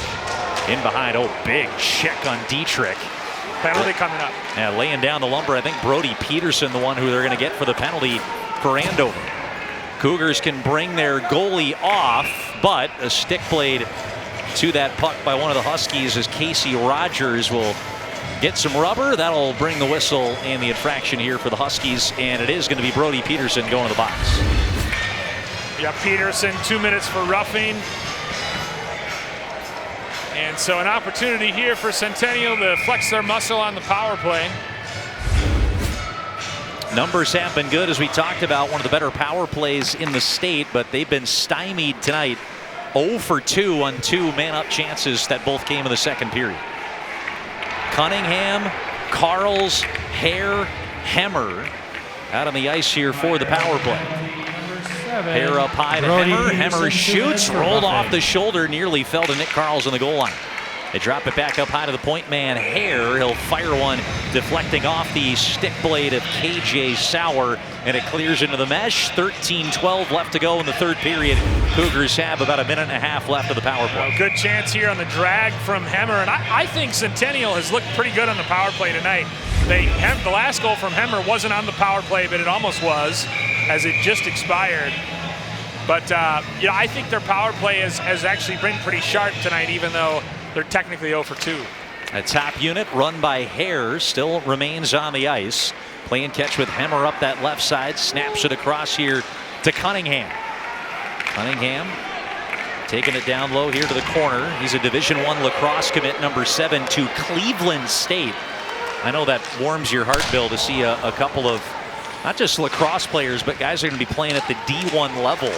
In behind. Oh, big check on Dietrich. Penalty coming up. Yeah, laying down the lumber. I think Brody Peterson, the one who they're going to get for the penalty for Andover. Cougars can bring their goalie off, but a stick blade to that puck by one of the Huskies as Casey Rogers will get some rubber. That'll bring the whistle and the infraction here for the Huskies, and it is going to be Brody Peterson going to the box. Yeah, Peterson, 2 minutes for roughing. And so an opportunity here for Centennial to flex their muscle on the power play. Numbers have been good, as we talked about, one of the better power plays in the state, but they've been stymied tonight. 0 for 2 on 2 man-up chances that both came in the second period. Cunningham, Carls, Hare, Hemmer out on the ice here for the power play. Hare up high to Hemmer. Hemmer shoots, rolled off the shoulder, nearly fell to Nick Carls on the goal line. They drop it back up high to the point man, Hare. He'll fire one, deflecting off the stick blade of KJ Sauer, and it clears into the mesh. 13-12 left to go in the third period. Cougars have about a minute and a half left of the power play. Good chance here on the drag from Hemmer, and I think Centennial has looked pretty good on the power play tonight. The last goal from Hemmer wasn't on the power play, but it almost was, as it just expired. But you know, I think their power play has actually been pretty sharp tonight, even though they're technically 0 for 2. A top unit run by Hare still remains on the ice. Playing catch with Hemmer up that left side. Snaps it across here to Cunningham. Cunningham taking it down low here to the corner. He's a Division I lacrosse commit, number 7 to Cleveland State. I know that warms your heart, Bill, to see a couple of not just lacrosse players, but guys are going to be playing at the D1 level.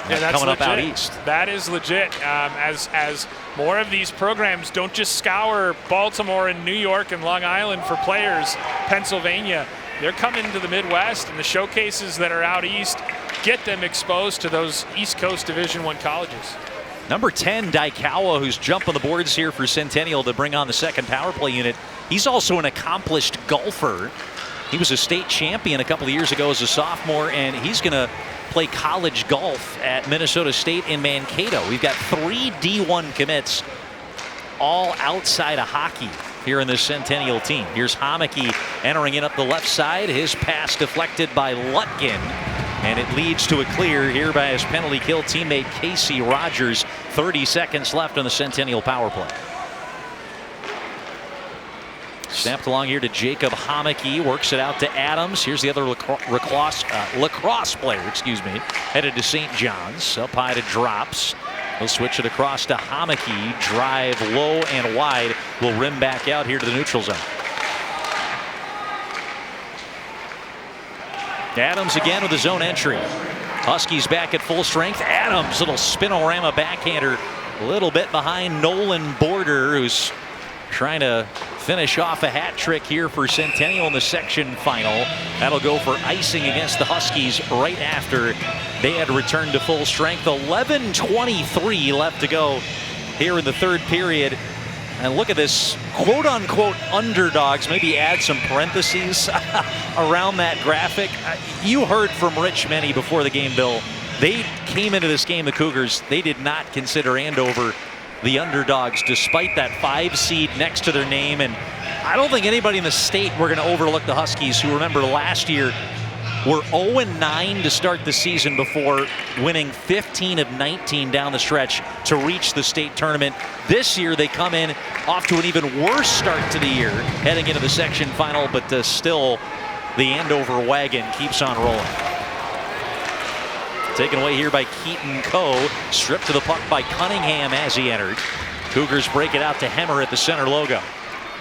Yeah, that's coming legit. up out east. That is legit. As more of these programs don't just scour Baltimore and New York and Long Island for players, Pennsylvania, they're coming to the Midwest, and the showcases that are out east get them exposed to those East Coast Division I colleges. Number 10, Daikawa, who's jumping the boards here for Centennial to bring on the second power play unit. He's also an accomplished golfer. He was a state champion a couple of years ago as a sophomore, and he's going to play college golf at Minnesota State in Mankato. We've got 3 D1 commits, all outside of hockey here in this Centennial team. Here's Homeke entering in up the left side. His pass deflected by Lutkin, and it leads to a clear here by his penalty kill teammate Casey Rogers. 30 seconds left on the Centennial power play. Snapped along here to Jacob Homeke, works it out to Adams. Here's the other lacrosse player, headed to St. John's. Up high to Drops. He'll switch it across to Homeke. Drive low and wide. Will rim back out here to the neutral zone. Adams again with his own entry. Huskies back at full strength. Adams, little spinorama backhander. A little bit behind Nolan Border, who's trying to finish off a hat trick here for Centennial in the section final. That'll go for icing against the Huskies right after they had returned to full strength. 11:23 left to go here in the third period. And look at this quote-unquote underdogs. Maybe add some parentheses around that graphic. You heard from Rich Meny before the game, Bill. They came into this game, the Cougars, they did not consider Andover the underdogs, despite that 5 seed next to their name. And I don't think anybody in the state were going to overlook the Huskies, who, remember, last year were 0-9 to start the season before winning 15 of 19 down the stretch to reach the state tournament. This year they come in off to an even worse start to the year, heading into the section final, but still the Andover wagon keeps on rolling. Taken away here by Keaton Coe. Stripped to the puck by Cunningham as he entered. Cougars break it out to Hemmer at the center logo.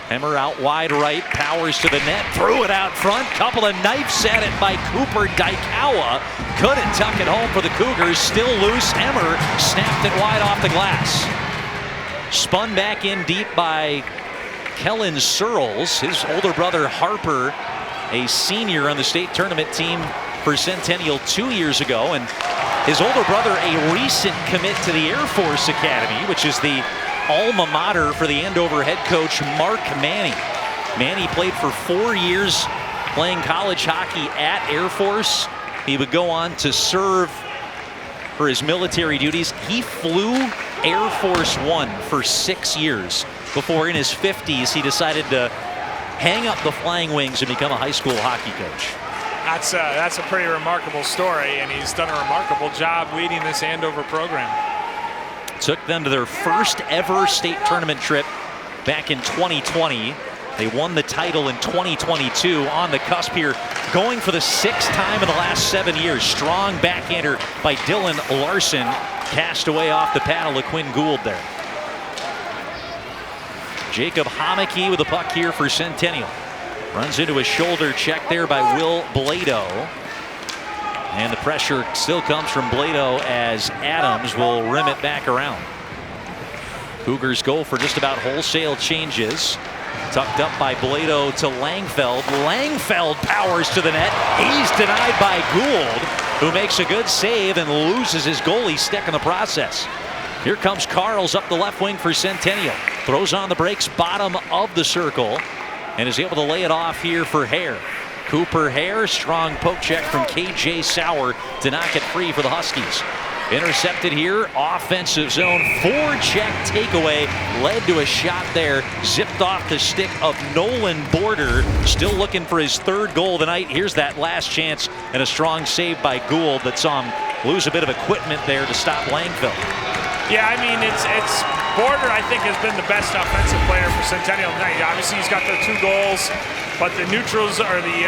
Hemmer out wide right, powers to the net, threw it out front. Couple of knifes at it by Cooper Daikawa. Couldn't tuck it home for the Cougars. Still loose. Hemmer snapped it wide off the glass. Spun back in deep by Kellen Searles. His older brother Harper, a senior on the state tournament team for Centennial 2 years ago, and his older brother a recent commit to the Air Force Academy, which is the alma mater for the Andover head coach Mark Manny. Manny played for 4 years playing college hockey at Air Force. He would go on to serve for his military duties. He flew Air Force One for 6 years before in his 50s he decided to hang up the flying wings and become a high school hockey coach. That's a pretty remarkable story, and he's done a remarkable job leading this Andover program. Took them to their first ever state tournament trip back in 2020. They won the title in 2022, on the cusp here, going for the 6th time in the last 7 years. Strong backhander by Dylan Larson, cast away off the paddle of Quinn Gould there. Jacob Homeke with the puck here for Centennial. Runs into a shoulder check there by Will Blado. And the pressure still comes from Blado as Adams will rim it back around. Cougars go for just about wholesale changes. Tucked up by Blado to Langfeld. Langfeld powers to the net. He's denied by Gould, who makes a good save and loses his goalie stick in the process. Here comes Carls up the left wing for Centennial. Throws on the brakes, bottom of the circle, and is able to lay it off here for Hare. Cooper Hare, strong poke check from KJ Sauer to knock it free for the Huskies. Intercepted here, offensive zone, forecheck takeaway, led to a shot there, zipped off the stick of Nolan Border, still looking for his 3rd goal of the night. Here's that last chance, and a strong save by Gould that saw him lose a bit of equipment there to stop Langfeld. Yeah, I mean, it's Border, I think, has been the best offensive player for Centennial tonight. Obviously, he's got the 2 goals, but the neutrals or the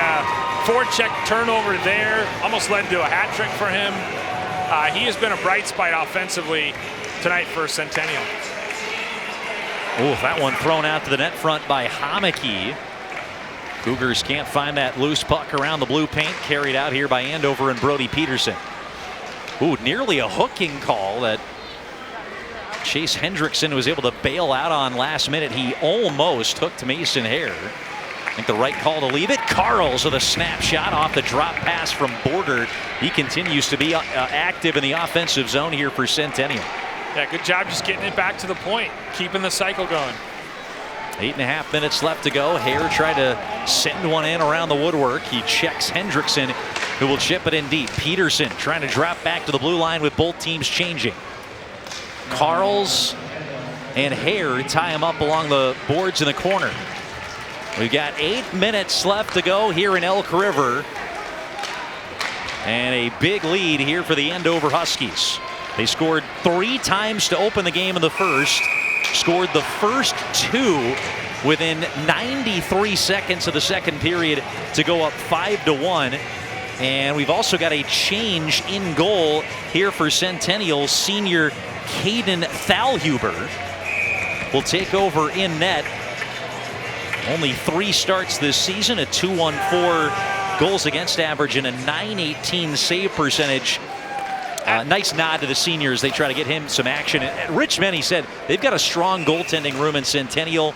forecheck turnover there almost led to a hat trick for him. He has been a bright spot offensively tonight for Centennial. Oh, that one thrown out to the net front by Homeke. Cougars can't find that loose puck around the blue paint, carried out here by Andover and Brody Peterson. Ooh, nearly a hooking call that Chase Hendrickson was able to bail out on last minute. He almost hooked Mason Hare. I think the right call to leave it. Carls with a snapshot off the drop pass from Border. He continues to be active in the offensive zone here for Centennial. Yeah, good job just getting it back to the point, keeping the cycle going. 8.5 minutes left to go. Hare tried to send one in around the woodwork. He checks Hendrickson, who will chip it in deep. Peterson trying to drop back to the blue line with both teams changing. Carls and Hare tie him up along the boards in the corner. We've got 8 minutes left to go here in Elk River. And a big lead here for the Andover Huskies. They scored 3 times to open the game in the first. Scored the first 2 within 93 seconds of the second period to go up 5-1. And we've also got a change in goal here for Centennial. Senior Caden Thalhuber will take over in net. Only 3 starts this season, a 2.14 goals against average and a .918 save percentage. Nice nod to the seniors. They try to get him some action. And Rich Menny said they've got a strong goaltending room in Centennial.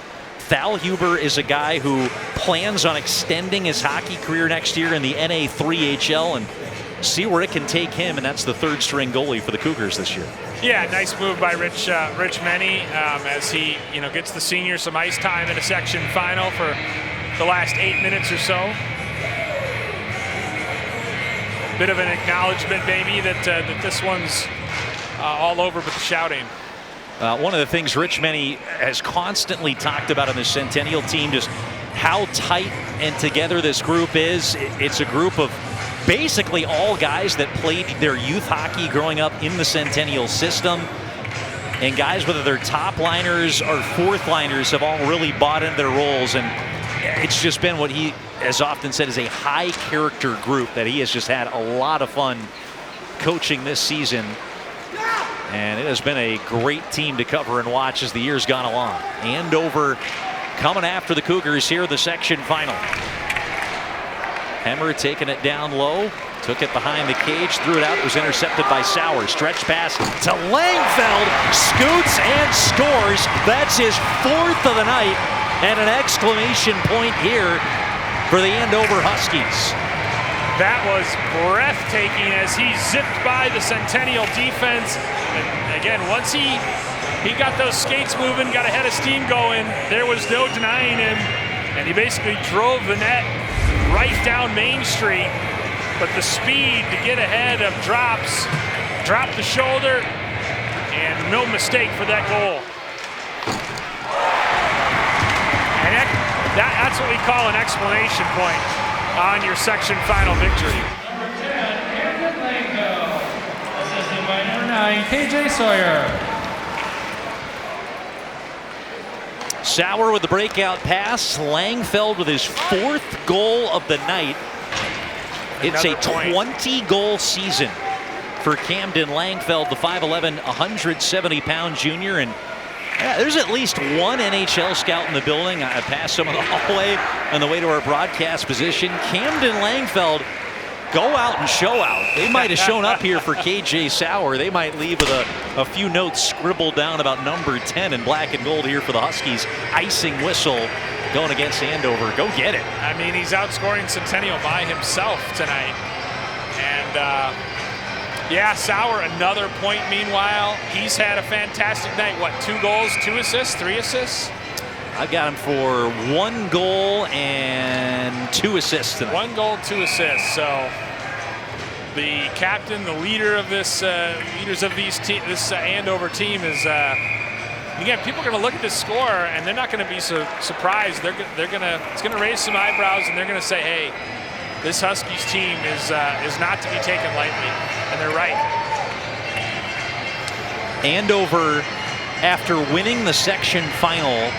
Thalhuber is a guy who plans on extending his hockey career next year in the NA3HL and see where it can take him, and that's the 3rd string goalie for the Cougars this year. Yeah, nice move by Rich Menny as he gets the seniors some ice time in a section final for the last 8 minutes or so. Bit of an acknowledgement, maybe, that this one's all over with the shouting. One of the things Rich Menny has constantly talked about on the Centennial team, just how tight and together this group is. It's a group of basically all guys that played their youth hockey growing up in the Centennial system. And guys, whether they're top liners or 4th liners, have all really bought into their roles. And it's just been what he has often said is a high character group that he has just had a lot of fun coaching this season. And it has been a great team to cover and watch as the year's gone along. Andover coming after the Cougars here in the section final. Hemmer taking it down low, took it behind the cage, threw it out. It was intercepted by Sauer. Stretch pass to Langfeld, scoots and scores. That's his 4th of the night, and an exclamation point here for the Andover Huskies. That was breathtaking as he zipped by the Centennial defense. And again, once he got those skates moving, got a head of steam going, there was no denying him. And he basically drove the net right down Main Street. But the speed to get ahead of drops, dropped the shoulder, and no mistake for that goal. And that's what we call an exclamation point on your section final victory. Number 10, Camden Langfeld, assisted by number 9, KJ Sawyer. Sauer with the breakout pass. Langfeld with his 4th goal of the night. It's a 20-goal season for Camden Langfeld, the 5'11", 170-pound junior. And there's at least one NHL scout in the building. I passed him on the hallway on the way to our broadcast position. Camden Langfeld, go out and show out. They might have shown up here for KJ Sauer. They might leave with a few notes scribbled down about number 10 in black and gold here for the Huskies. Icing whistle going against Andover. Go get it. I mean, he's outscoring Centennial by himself tonight. And yeah, Sauer, another point meanwhile. He's had a fantastic night. What, 2 goals, 2 assists, 3 assists? I've got him for 1 goal and 2 assists tonight. 1 goal, 2 assists. So the captain, the leader of this, leaders of this Andover team is. Again, people are going to look at this score and they're not going to be so surprised. It's going to raise some eyebrows, and they're going to say, "Hey, this Huskies team is not to be taken lightly," and they're right. Andover, after winning the section final,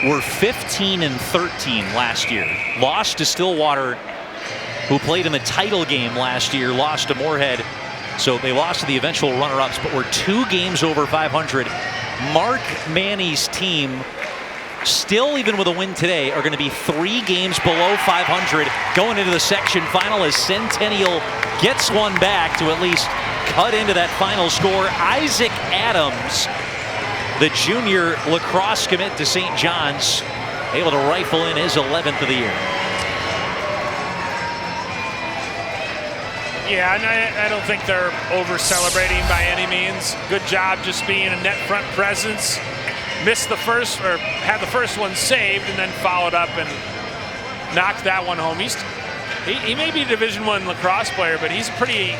were 15-13 last year. Lost to Stillwater, who played in the title game last year. Lost to Moorhead. So they lost to the eventual runner-ups, but were 2 games over 500. Mark Manny's team, still even with a win today, are going to be 3 games below 500 going into the section final as Centennial gets one back to at least cut into that final score. Isaac Adams, the junior lacrosse commit to St. John's, able to rifle in his 11th of the year. Yeah, and I don't think they're over-celebrating by any means. Good job just being a net front presence. Missed the first, or had the first one saved, and then followed up and knocked that one home. He may be a Division I lacrosse player, but he's a pretty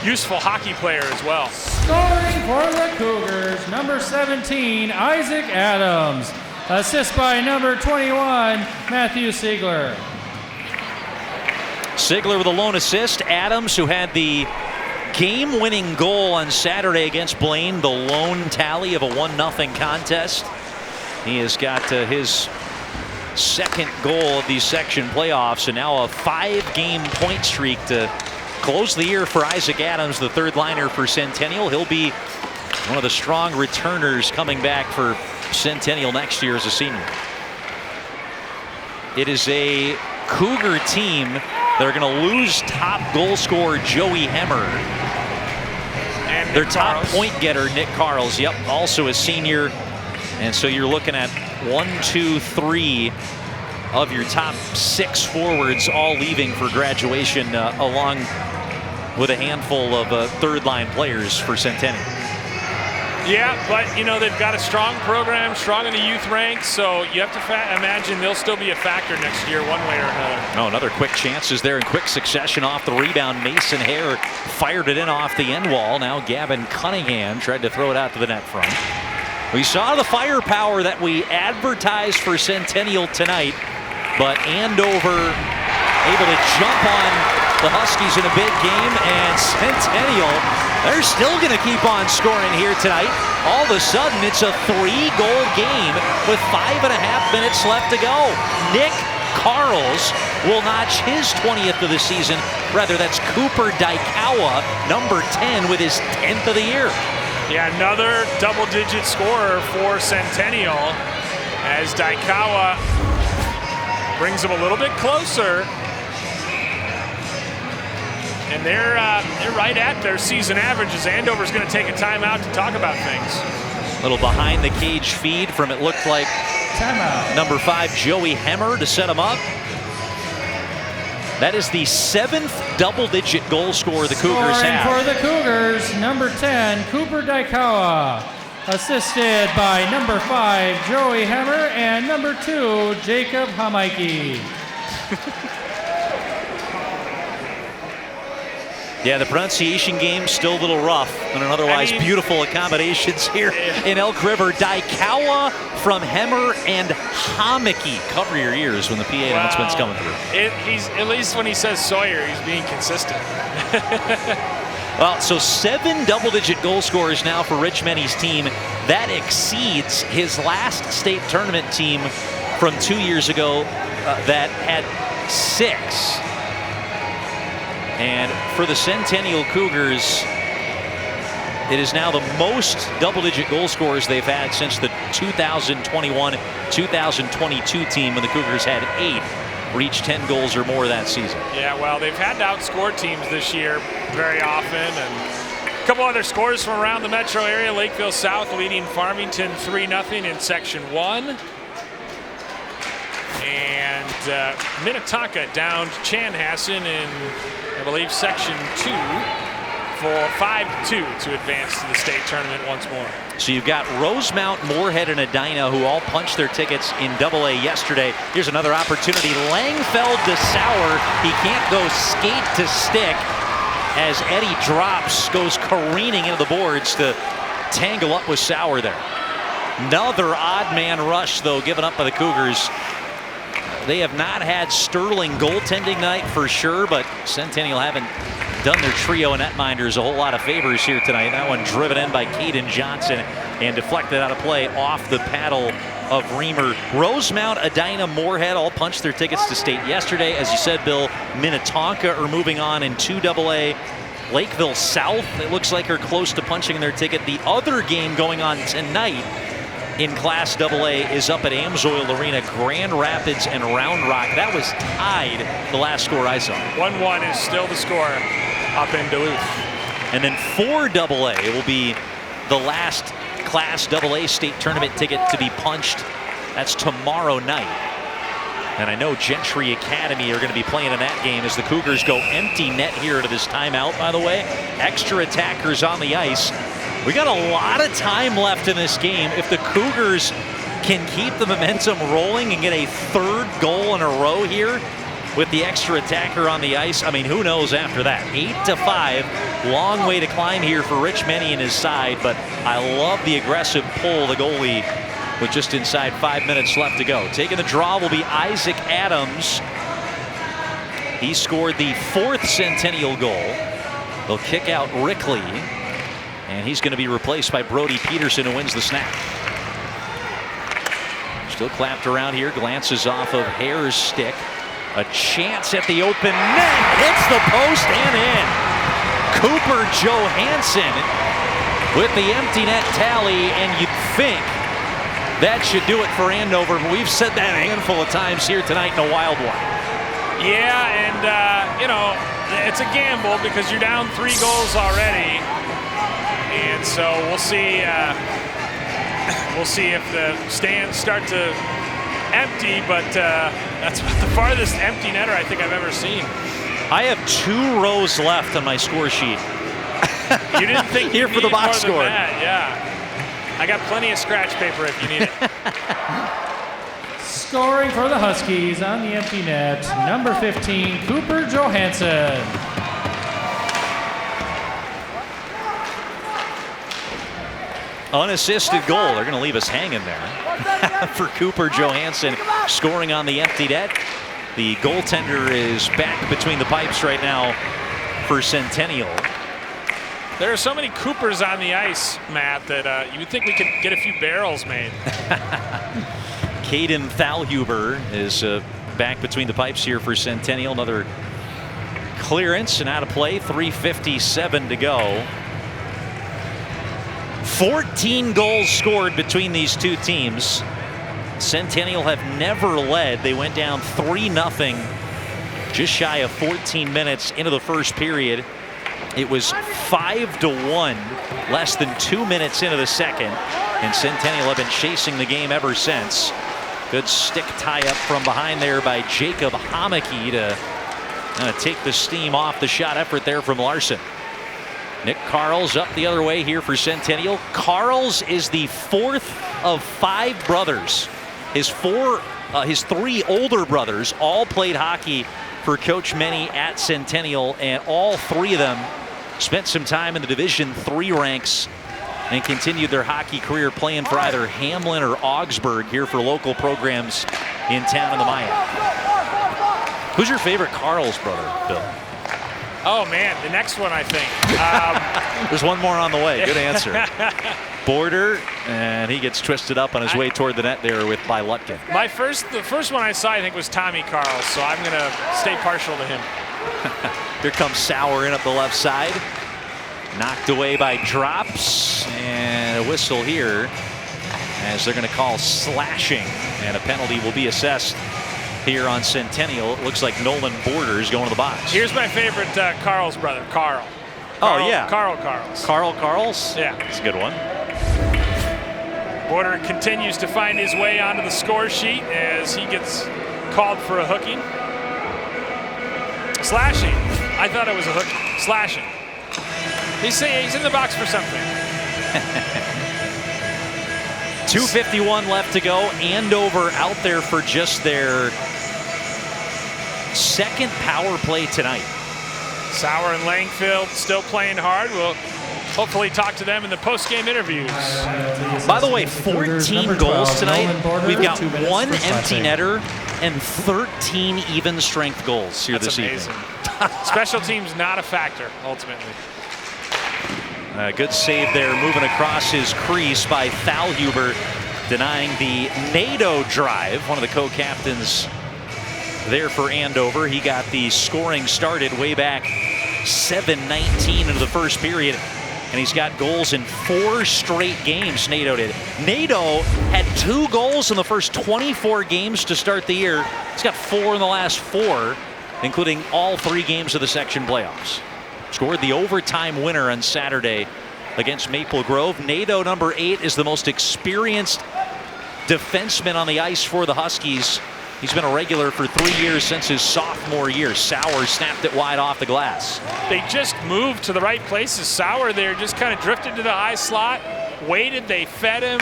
useful hockey player as well. Scoring for the Cougars, number 17, Isaac Adams. Assist by number 21, Matthew Siegler. Siegler with a lone assist. Adams, who had the game-winning goal on Saturday against Blaine, the lone tally of a 1-0 contest. He has got his second goal of these section playoffs, and now a 5-game point streak to close the year for Isaac Adams, the third liner for Centennial. He'll be one of the strong returners coming back for Centennial next year as a senior. It is a Cougar team. They're going to lose top goal scorer Joey Hemmer. And their top point getter, Nick Carls, yep, also a senior. And so you're looking at 1, 2, 3 of your top 6 forwards all leaving for graduation, along with a handful of third-line players for Centennial. Yeah, but you know, they've got a strong program, strong in the youth ranks, so you have to imagine they'll still be a factor next year one way or another. Oh, another quick chances there in quick succession off the rebound. Mason Hare fired it in off the end wall. Now Gavin Cunningham tried to throw it out to the net front. We saw the firepower that we advertised for Centennial tonight, but Andover able to jump on the Huskies in a big game, and Centennial, they're still going to keep on scoring here tonight. All of a sudden, it's a 3-goal game with 5.5 minutes left to go. Nick Carls will notch his 20th of the season. Rather, that's Cooper Daikawa, number 10, with his 10th of the year. Yeah, another double-digit scorer for Centennial as Daikawa brings them a little bit closer. And they're right at their season averages. Andover's going to take a timeout to talk about things. A little behind the cage feed from, it looked like, number 5, Joey Hemmer, to set him up. That is the 7th double-digit goal scorer the Cougars have. For the Cougars, number 10, Cooper Daikawa. Assisted by number 5, Joey Hemmer, and number 2, Jacob Hamaiki. Yeah, the pronunciation game still a little rough on an otherwise beautiful accommodations here in Elk River. Daikawa from Hemmer and Hamaiki. Cover your ears when the PA announcement's coming through. He's, at least when he says Sawyer, he's being consistent. Well, so 7 double-digit goal scorers now for Rich Menny's team. That exceeds his last state tournament team from 2 years ago that had 6. And for the Centennial Cougars, it is now the most double-digit goal scorers they've had since the 2021-2022 team, when the Cougars had 8 reach 10 goals or more that season. Yeah, well, they've had to outscore teams this year very often. And a couple other scores from around the metro area. Lakeville South leading Farmington 3-0 in Section 1. And Minnetonka down Chanhassen in, I believe, Section 2 for 5-2 to advance to the state tournament once more. So you've got Rosemount, Moorhead, and Edina, who all punched their tickets in AA yesterday. Here's another opportunity. Langfeld to Sauer. He can't go skate to stick as Eddie drops, goes careening into the boards to tangle up with Sauer there. Another odd man rush, though, given up by the Cougars. They have not had sterling goaltending night for sure, but Centennial haven't done their trio of netminders a whole lot of favors here tonight. That one driven in by Caden Johnson and deflected out of play off the paddle of Reamer. Rosemount, Edina, Moorhead all punched their tickets to state yesterday. As you said, Bill, Minnetonka are moving on in 2AA. Lakeville South, it looks like, are close to punching their ticket. The other game going on tonight in Class AA is up at Amsoil Arena. Grand Rapids and Round Rock. That was tied the last score I saw. 1-1 is still the score up in Duluth. And then 4AA will be the last Class AA state tournament ticket to be punched. That's tomorrow night. And I know Gentry Academy are going to be playing in that game as the Cougars go empty net here to this timeout, by the way. Extra attackers on the ice. We got a lot of time left in this game. If the Cougars can keep the momentum rolling and get a 3rd goal in a row here, with the extra attacker on the ice. I mean, who knows after that? 8-5, long way to climb here for Rich Meny and his side, but I love the aggressive pull, the goalie, with just inside 5 minutes left to go. Taking the draw will be Isaac Adams. He scored the 4th Centennial goal. They'll kick out Rickley, and he's going to be replaced by Brody Peterson, who wins the snap. Still clapped around here, glances off of Hare's stick. A chance at the open net, hits the post and in. Cooper Johansson with the empty net tally, and you'd think that should do it for Andover, but we've said that a handful of times here tonight in a wild one. Yeah, and you know, it's a gamble because you're down 3 goals already, and so we'll see. We'll see if the stands start to empty, but that's about the farthest empty netter I think I've ever seen. I have 2 rows left on my score sheet. You didn't think here you for the box more score? Than that. Yeah, I got plenty of scratch paper if you need it. Scoring for the Huskies on the empty net, number 15, Cooper Johansson. Unassisted goal. They're going to leave us hanging there for Cooper Johansson scoring on the empty net. The goaltender is back between the pipes right now for Centennial. There are so many Coopers on the ice, Matt, that you would think we could get a few barrels made. Caden Thalhuber is back between the pipes here for Centennial. Another clearance and out of play. 3:57 to go. 14 goals scored between these two teams. Centennial have never led. They went down 3-0 just shy of 14 minutes into the first period. It was 5-1 less than 2 minutes into the second, and Centennial have been chasing the game ever since. Good stick tie up from behind there by Jacob Homeke to take the steam off the shot effort there from Larson. Nick Carls up the other way here for Centennial. Carls is the 4th of 5 brothers. His 3 older brothers all played hockey for Coach Meny at Centennial, and all 3 of them spent some time in the Division III ranks and continued their hockey career playing for either Hamlin or Augsburg here for local programs in town in the Maya. Who's your favorite Carls brother, Bill? Oh man, the next one I think. There's one more on the way. Good answer. Border, and he gets twisted up on his way toward the net there by Lutkin. The first one I saw I think was Tommy Carls, so I'm gonna stay partial to him. Here comes Sauer in up the left side. Knocked away by Drops, and a whistle here as they're going to call slashing, and a penalty will be assessed here on Centennial. It looks like Nolan Borders going to the box. Here's my favorite Carls brother, Carl. Oh yeah, Carl Carls. Carl Carls? Yeah, it's a good one. Border continues to find his way onto the score sheet as he gets called for a hooking. Slashing. I thought it was a hook. Slashing. He's in the box for something. 2:51 left to go. Andover out there for just their 2nd power play tonight. Sauer and Langfield still playing hard. We'll hopefully talk to them in the post-game interviews. By the way, 14 goals tonight. We've got 1 empty netter and 13 even strength goals here this evening. Special teams not a factor ultimately. Good save there, moving across his crease by Thalhuber, denying the NATO drive. One of the co-captains there for Andover. He got the scoring started way back 7:19 into the first period, and he's got goals in 4 straight games. NATO did. NATO had 2 goals in the first 24 games to start the year. He's got 4 in the last 4, including all 3 games of the section playoffs. Scored the overtime winner on Saturday against Maple Grove. NATO number 8 is the most experienced defenseman on the ice for the Huskies. He's been a regular for 3 years since his sophomore year. Sauer snapped it wide off the glass. They just moved to the right places. Sauer there just kind of drifted to the high slot, waited, they fed him.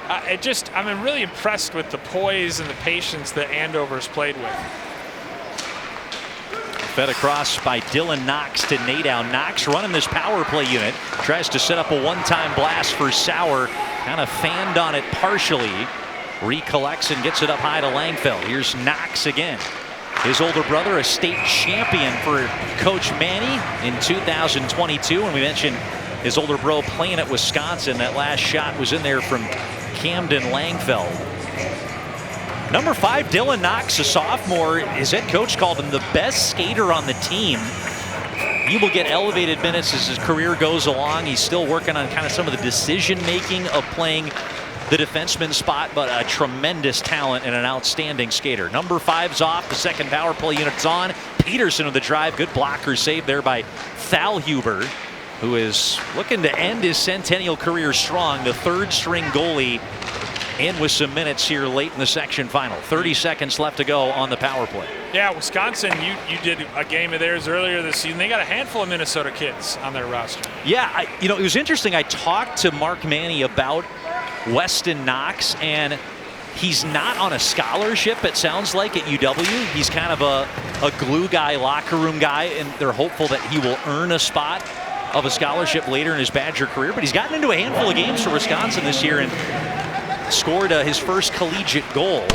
I'm really impressed with the poise and the patience that Andover's played with. Fed across by Dylan Knox to Nadeau. Knox running this power play unit. Tries to set up a one-time blast for Sauer. Kind of fanned on it partially. Recollects and gets it up high to Langfeld. Here's Knox again. His older brother, a state champion for Coach Manny in 2022. And we mentioned his older bro playing at Wisconsin. That last shot was in there from Camden Langfeld. Number 5, Dylan Knox, a sophomore. His head coach called him the best skater on the team. He will get elevated minutes as his career goes along. He's still working on kind of some of the decision-making of playing the defenseman spot, but a tremendous talent and an outstanding skater. Number 5's off. The second power play unit's on. Peterson with the drive. Good blocker save there by Thalhuber, who is looking to end his Centennial career strong. The third-string goalie in with some minutes here late in the section final. 30 seconds left to go on the power play. Yeah, Wisconsin, you did a game of theirs earlier this season. They got a handful of Minnesota kids on their roster. Yeah, it was interesting. I talked to Mark Manny about Weston Knox, and he's not on a scholarship, it sounds like, at UW. He's kind of a glue guy, locker room guy, and they're hopeful that he will earn a spot of a scholarship later in his Badger career. But he's gotten into a handful of games for Wisconsin this year and scored his first collegiate goal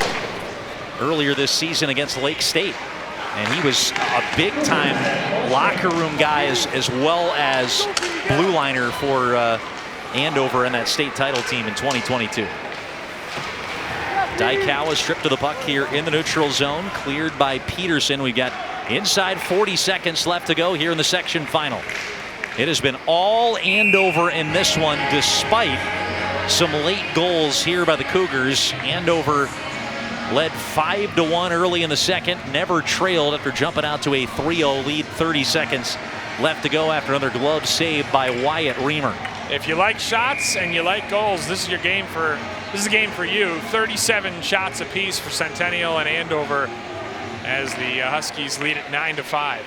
earlier this season against Lake State. And he was a big-time locker room guy as well as blue liner for Andover and that state title team in 2022. Daikawa stripped to the puck here in the neutral zone, cleared by Peterson. We've got inside 40 seconds left to go here in the section final. It has been all Andover in this one, despite some late goals here by the Cougars. Andover led 5-1 early in the second, never trailed after jumping out to a 3-0 lead. 30 seconds left to go after another glove save by Wyatt Reamer. If you like shots and you like goals, this is a game for you. 37 shots apiece for Centennial and Andover as the Huskies lead at 9-5.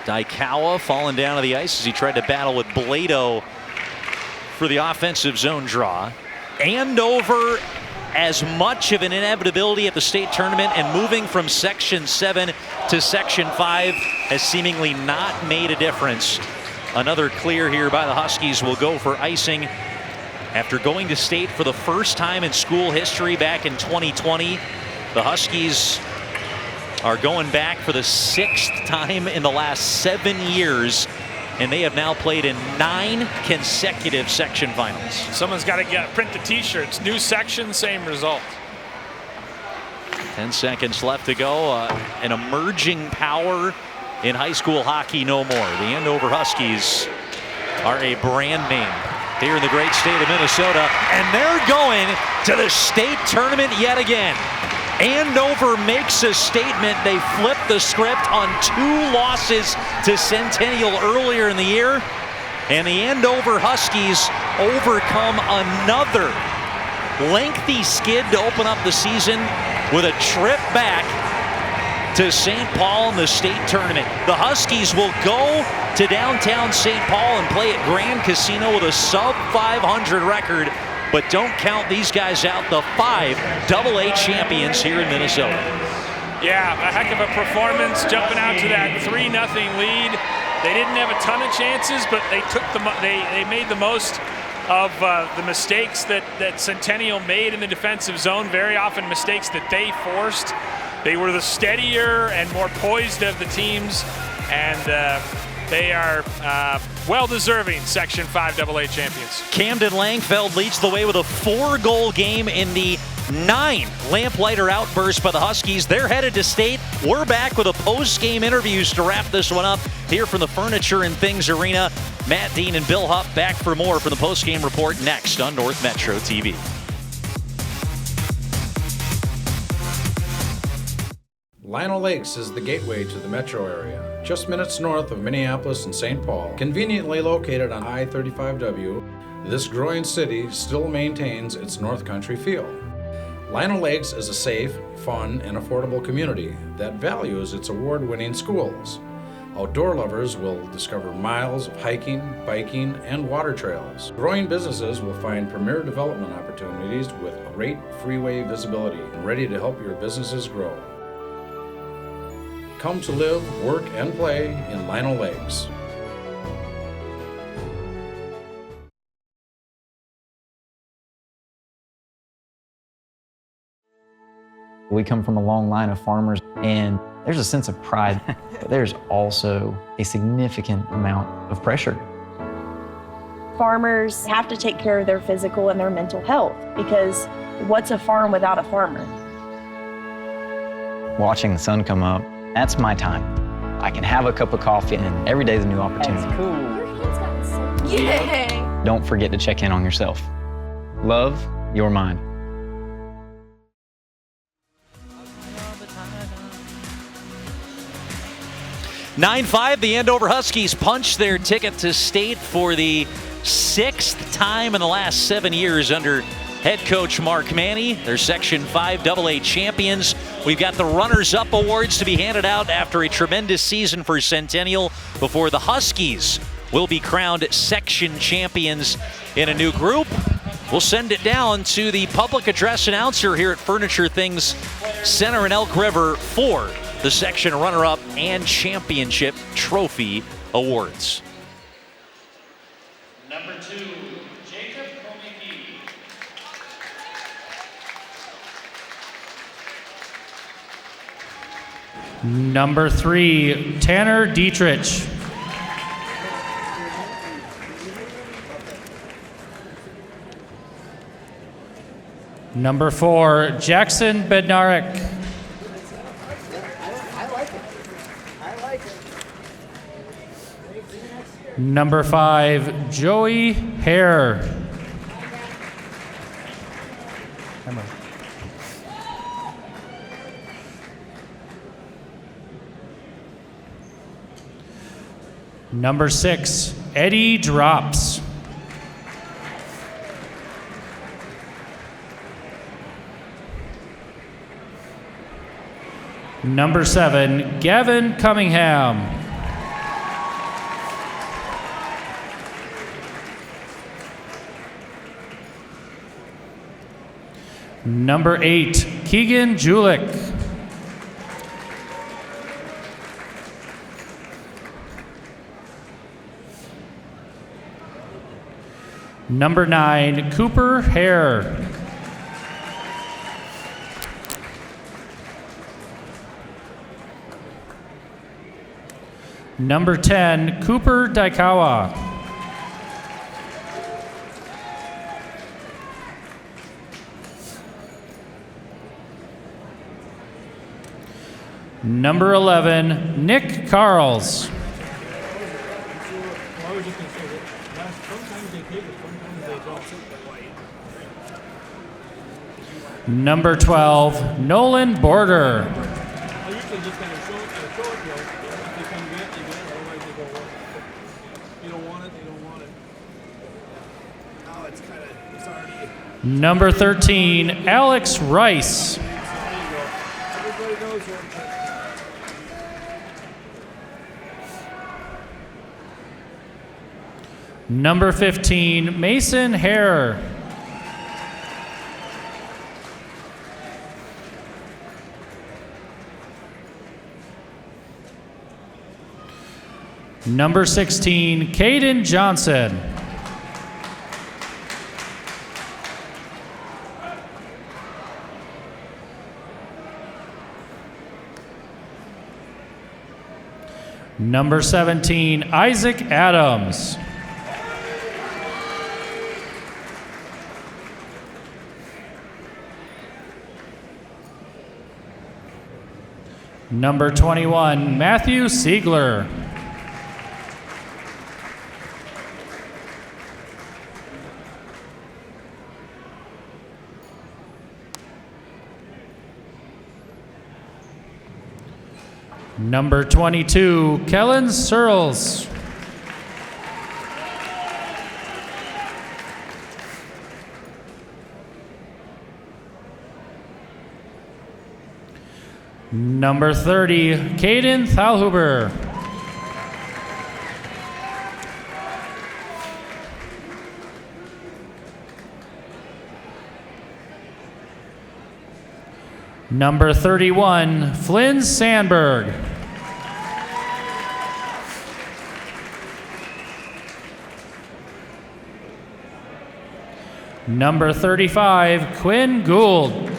Daikawa falling down to the ice as he tried to battle with Blado for the offensive zone draw. Andover, as much of an inevitability at the state tournament, and moving from Section 7 to Section 5 has seemingly not made a difference. Another clear here by the Huskies will go for icing after going to state for the first time in school history back in 2020. The Huskies are going back for the 6th time in the last 7 years, and they have now played in 9 consecutive section finals. Someone's got to print the t-shirts. New section, same result. 10 seconds left to go. An emerging power in high school hockey no more. The Andover Huskies are a brand name here in the great state of Minnesota, and they're going to the state tournament yet again. Andover makes a statement. They flipped the script on 2 losses to Centennial earlier in the year, and the Andover Huskies overcome another lengthy skid to open up the season with a trip back to St. Paul in the state tournament. The Huskies will go to downtown St. Paul and play at Grand Casino with a sub-500 record. But don't count these guys out, the 5 AA champions here in Minnesota. Yeah, a heck of a performance, jumping out to that 3-0 lead. They didn't have a ton of chances, but they made the most of the mistakes that Centennial made in the defensive zone. Very often mistakes that they forced. They were the steadier and more poised of the teams, and they are well-deserving Section 5 AA champions. Camden Langfeld leads the way with a 4-goal game in the 9 lamplighter outburst by the Huskies. They're headed to state. We're back with a post-game interviews to wrap this one up here from the Furniture and Things Arena. Matt Dean and Bill Hupp back for more from the post-game report next on North Metro TV. Lino Lakes is the gateway to the metro area, just minutes north of Minneapolis and St. Paul. Conveniently located on I-35W, this growing city still maintains its North Country feel. Lino Lakes is a safe, fun, and affordable community that values its award-winning schools. Outdoor lovers will discover miles of hiking, biking, and water trails. Growing businesses will find premier development opportunities with great freeway visibility and ready to help your businesses grow. Come to live, work, and play in Lino Lakes. We come from a long line of farmers, and there's a sense of pride, but there's also a significant amount of pressure. Farmers have to take care of their physical and their mental health, because what's a farm without a farmer? Watching the sun come up, that's my time. I can have a cup of coffee, and every day's a new opportunity. That's cool. Your hand's gotten so yay! Don't forget to check in on yourself. Love your mind. (9-5), the Andover Huskies punch their ticket to state for the 6th time in the last 7 years under head coach Mark Manny. They're Section 5 AA champions. We've got the runners-up awards to be handed out after a tremendous season for Centennial before the Huskies will be crowned section champions in a new group. We'll send it down to the public address announcer here at Furniture Things Center in Elk River for the section runner-up and championship trophy awards. Number 2, Jacob Komicki. Number 3, Tanner Dietrich. Number 4, Jackson Bednarek. Number 5, Joey Hare. Number 6, Eddie Drops. Number 7, Gavin Cunningham. Number 8, Keegan Julik. Number 9, Cooper Hare. Number 10, Cooper Daikawa. Number 11, Nick Carls. Number 12, Nolan Border. Number 13, Alex Rice. Number 15, Mason Hare. Number 16, Caden Johnson. Number 17, Isaac Adams. Number 21, Matthew Siegler. Number 22, Kellen Searles. Number 30, Caden Thalhuber. Number 31, Flynn Sandberg. Number 35, Quinn Gould.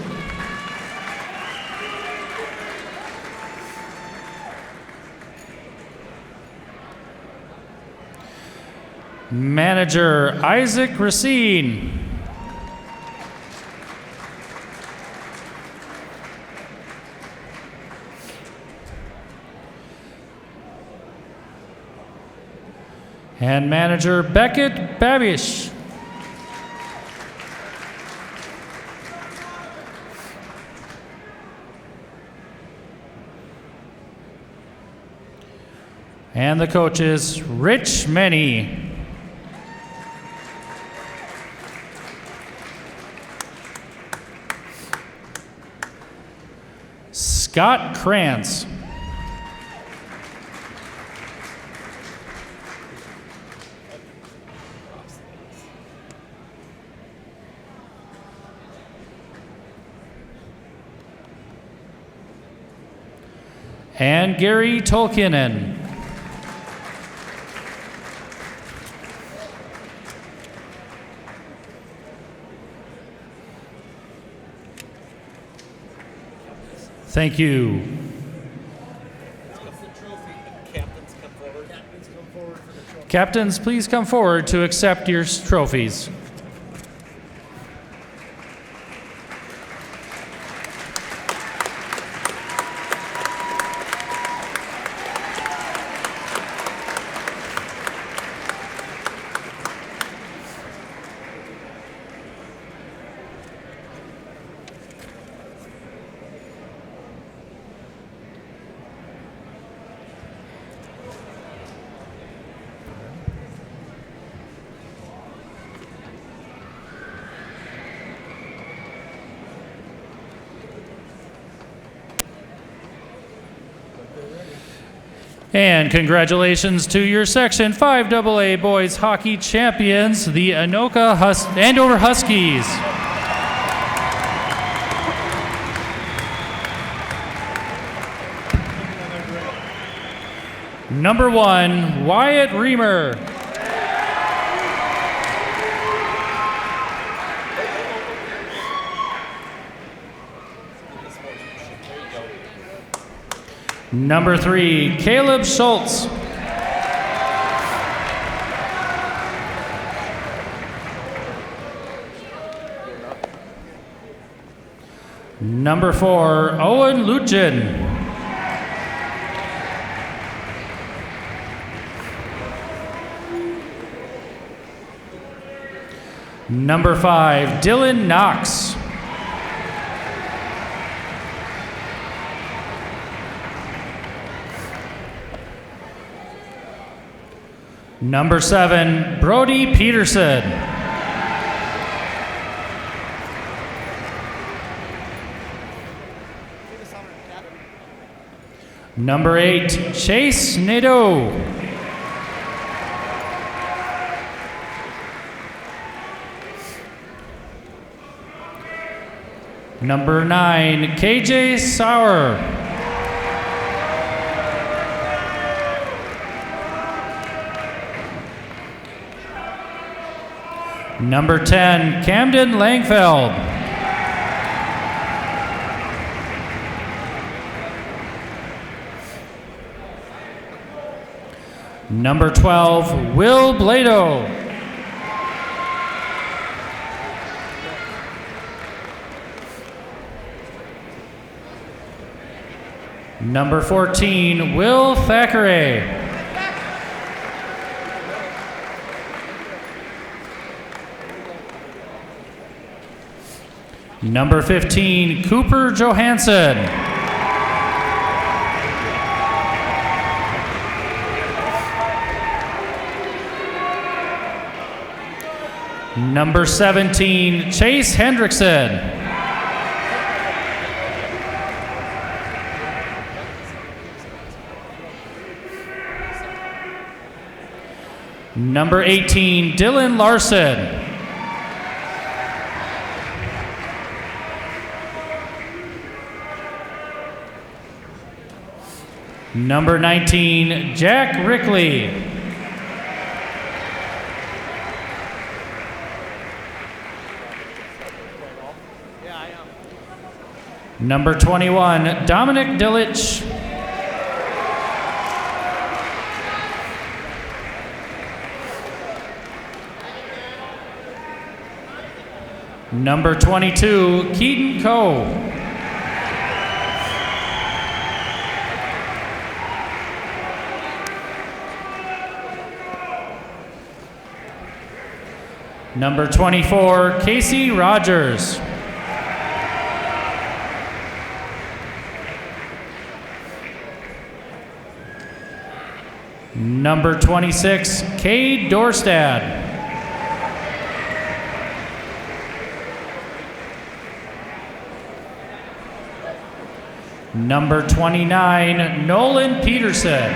Manager Isaac Racine. And manager Beckett Babish. And the coaches, Rich Many. Scott Krantz. And Gary Tolkinen. Thank you. Captains, please come forward to accept your trophies. And congratulations to your Section 5AA Boys Hockey Champions, the Andover Huskies. Number 1, Wyatt Reamer. Number 3, Caleb Schultz. Number 4, Owen Lujan. Number 5, Dylan Knox. Number 7, Brody Peterson. Number 8, Chase Nadeau. Number 9, KJ Sauer. Number 10, Camden Langfeld. Number 12, Will Blado. Number 14, Will Thackeray. Number 15, Cooper Johansson. Number 17, Chase Hendrickson. Number 18, Dylan Larson. Number 19, Jack Rickley. Number 21, Dominic Dilic. Number 22, Keaton Coe. Number 24, Casey Rogers. Number 26, Cade Dorstad. Number 29, Nolan Peterson.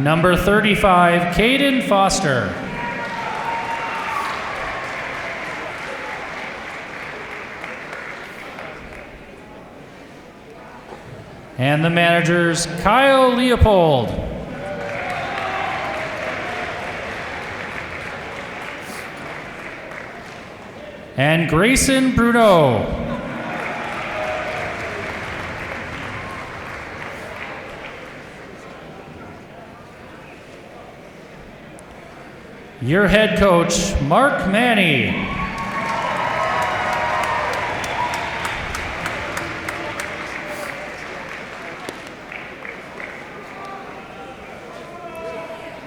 Number 35, Caden Foster. And the managers, Kyle Leopold. And Grayson Bruno. Your head coach, Mark Manny.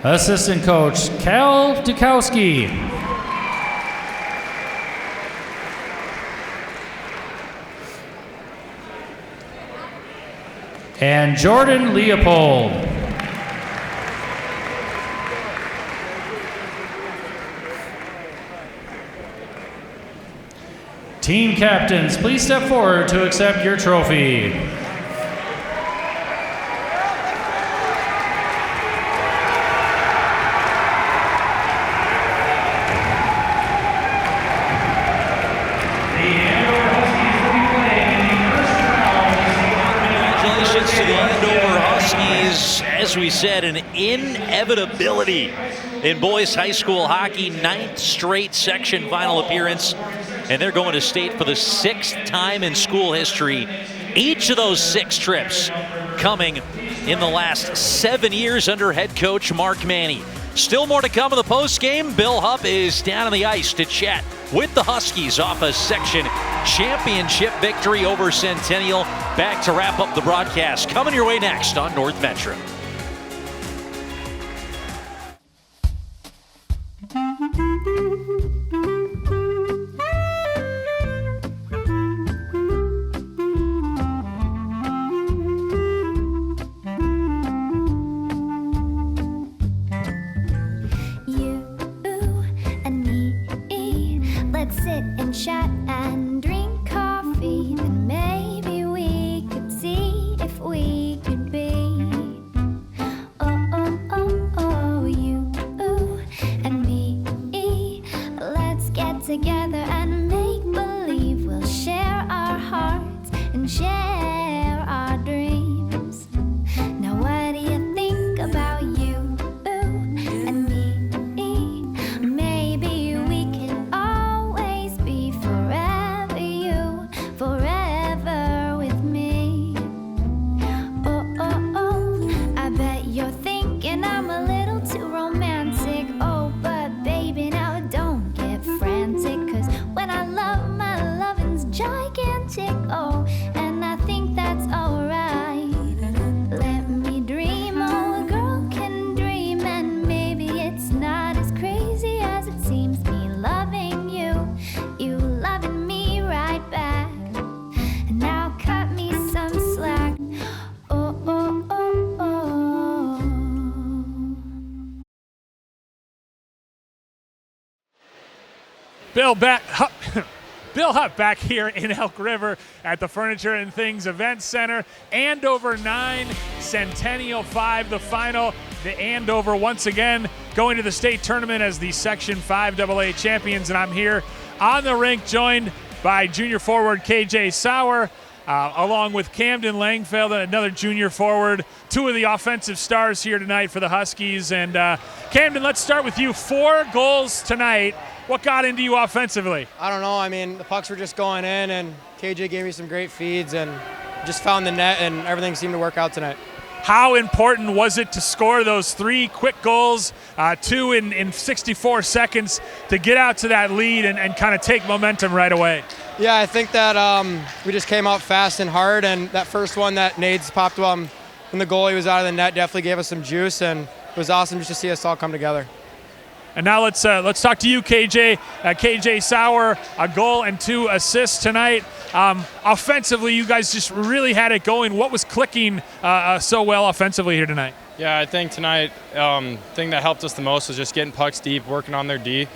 Assistant coach, Cal Dukowski. And Jordan Leopold. Team captains, please step forward to accept your trophy. Congratulations to the Andover Huskies. As we said, an inevitability in boys high school hockey, 9th straight section final appearance. And they're going to state for the 6th time in school history. Each of those 6 trips coming in the last 7 years under head coach Mark Manny. Still more to come in the postgame. Bill Hupp is down on the ice to chat with the Huskies off a section championship victory over Centennial. Back to wrap up the broadcast. Coming your way next on North Metro. Bill Hupp back here in Elk River at the Furniture and Things Event Center. Andover 9, Centennial 5, the final. The Andover once again going to the state tournament as the Section 5 AA champions. And I'm here on the rink joined by junior forward KJ Sauer, along with Camden Langfeld, another junior forward, two of the offensive stars here tonight for the Huskies. And Camden, let's start with you. 4 goals tonight. What got into you offensively? I don't know. I mean, the pucks were just going in, and KJ gave me some great feeds, and just found the net, and everything seemed to work out tonight. How important was it to score those 3 quick goals, 2 in 64 seconds, to get out to that lead and kind of take momentum right away? Yeah, I think that we just came out fast and hard, and that first one that Nades popped when the goalie was out of the net definitely gave us some juice, and it was awesome just to see us all come together. And now let's talk to you, KJ. KJ Sauer, a goal and 2 assists tonight. Offensively, you guys just really had it going. What was clicking so well offensively here tonight? Yeah, I think tonight, thing that helped us the most was just getting pucks deep, working on their D,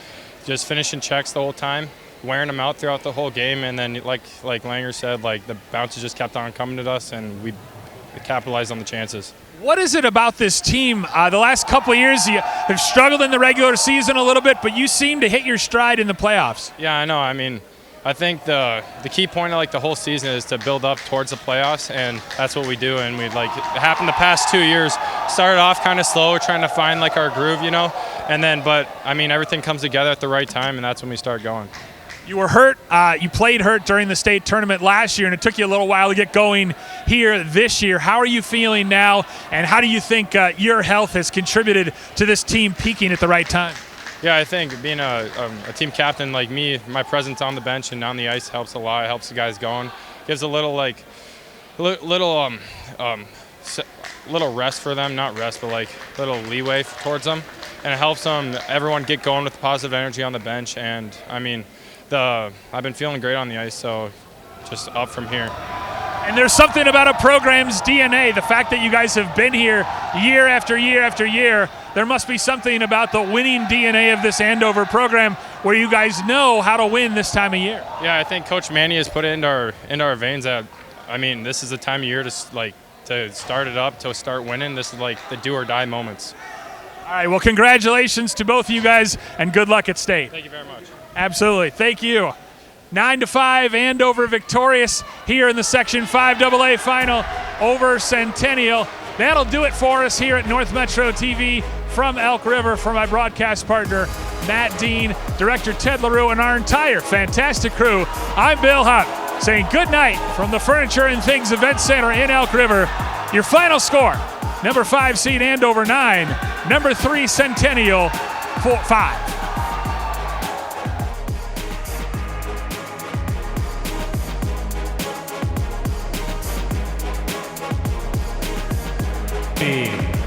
just finishing checks the whole time, wearing them out throughout the whole game, and then like Langer said, like the bounces just kept on coming to us, and we capitalized on the chances. What is it about this team? The last couple of years, you have struggled in the regular season a little bit, but you seem to hit your stride in the playoffs. Yeah, I know. I mean, I think the key point of like the whole season is to build up towards the playoffs, and that's what we do. And we it happened the past 2 years. Started off kind of slow, trying to find like our groove, and then, but I mean, everything comes together at the right time, and that's when we start going. You were hurt. You played hurt during the state tournament last year, and it took you a little while to get going here this year. How are you feeling now, and how do you think your health has contributed to this team peaking at the right time? Yeah, I think being a team captain like me, my presence on the bench and on the ice helps a lot. It helps the guys going. Gives a little little rest for them, not rest, but like little leeway towards them, and it helps them everyone get going with positive energy on the bench. And I mean, I've been feeling great on the ice, so just up from here. And there's something about a program's DNA, the fact that you guys have been here year after year after year. There must be something about the winning DNA of this Andover program where you guys know how to win this time of year. Yeah, I think Coach Manny has put it into our veins that, I mean, this is the time of year to start it up, to start winning. This is like the do or die moments. All right, well, congratulations to both of you guys, and good luck at state. Thank you very much. Absolutely. Thank you. 9-5, Andover victorious here in the Section 5AA final over Centennial. That'll do it for us here at North Metro TV from Elk River. For my broadcast partner, Matt Dean, Director Ted LaRue, and our entire fantastic crew, I'm Bill Hunt, saying good night from the Furniture and Things Event Center in Elk River. Your final score, number 5 seed Andover 9, number 3 Centennial 5. Team.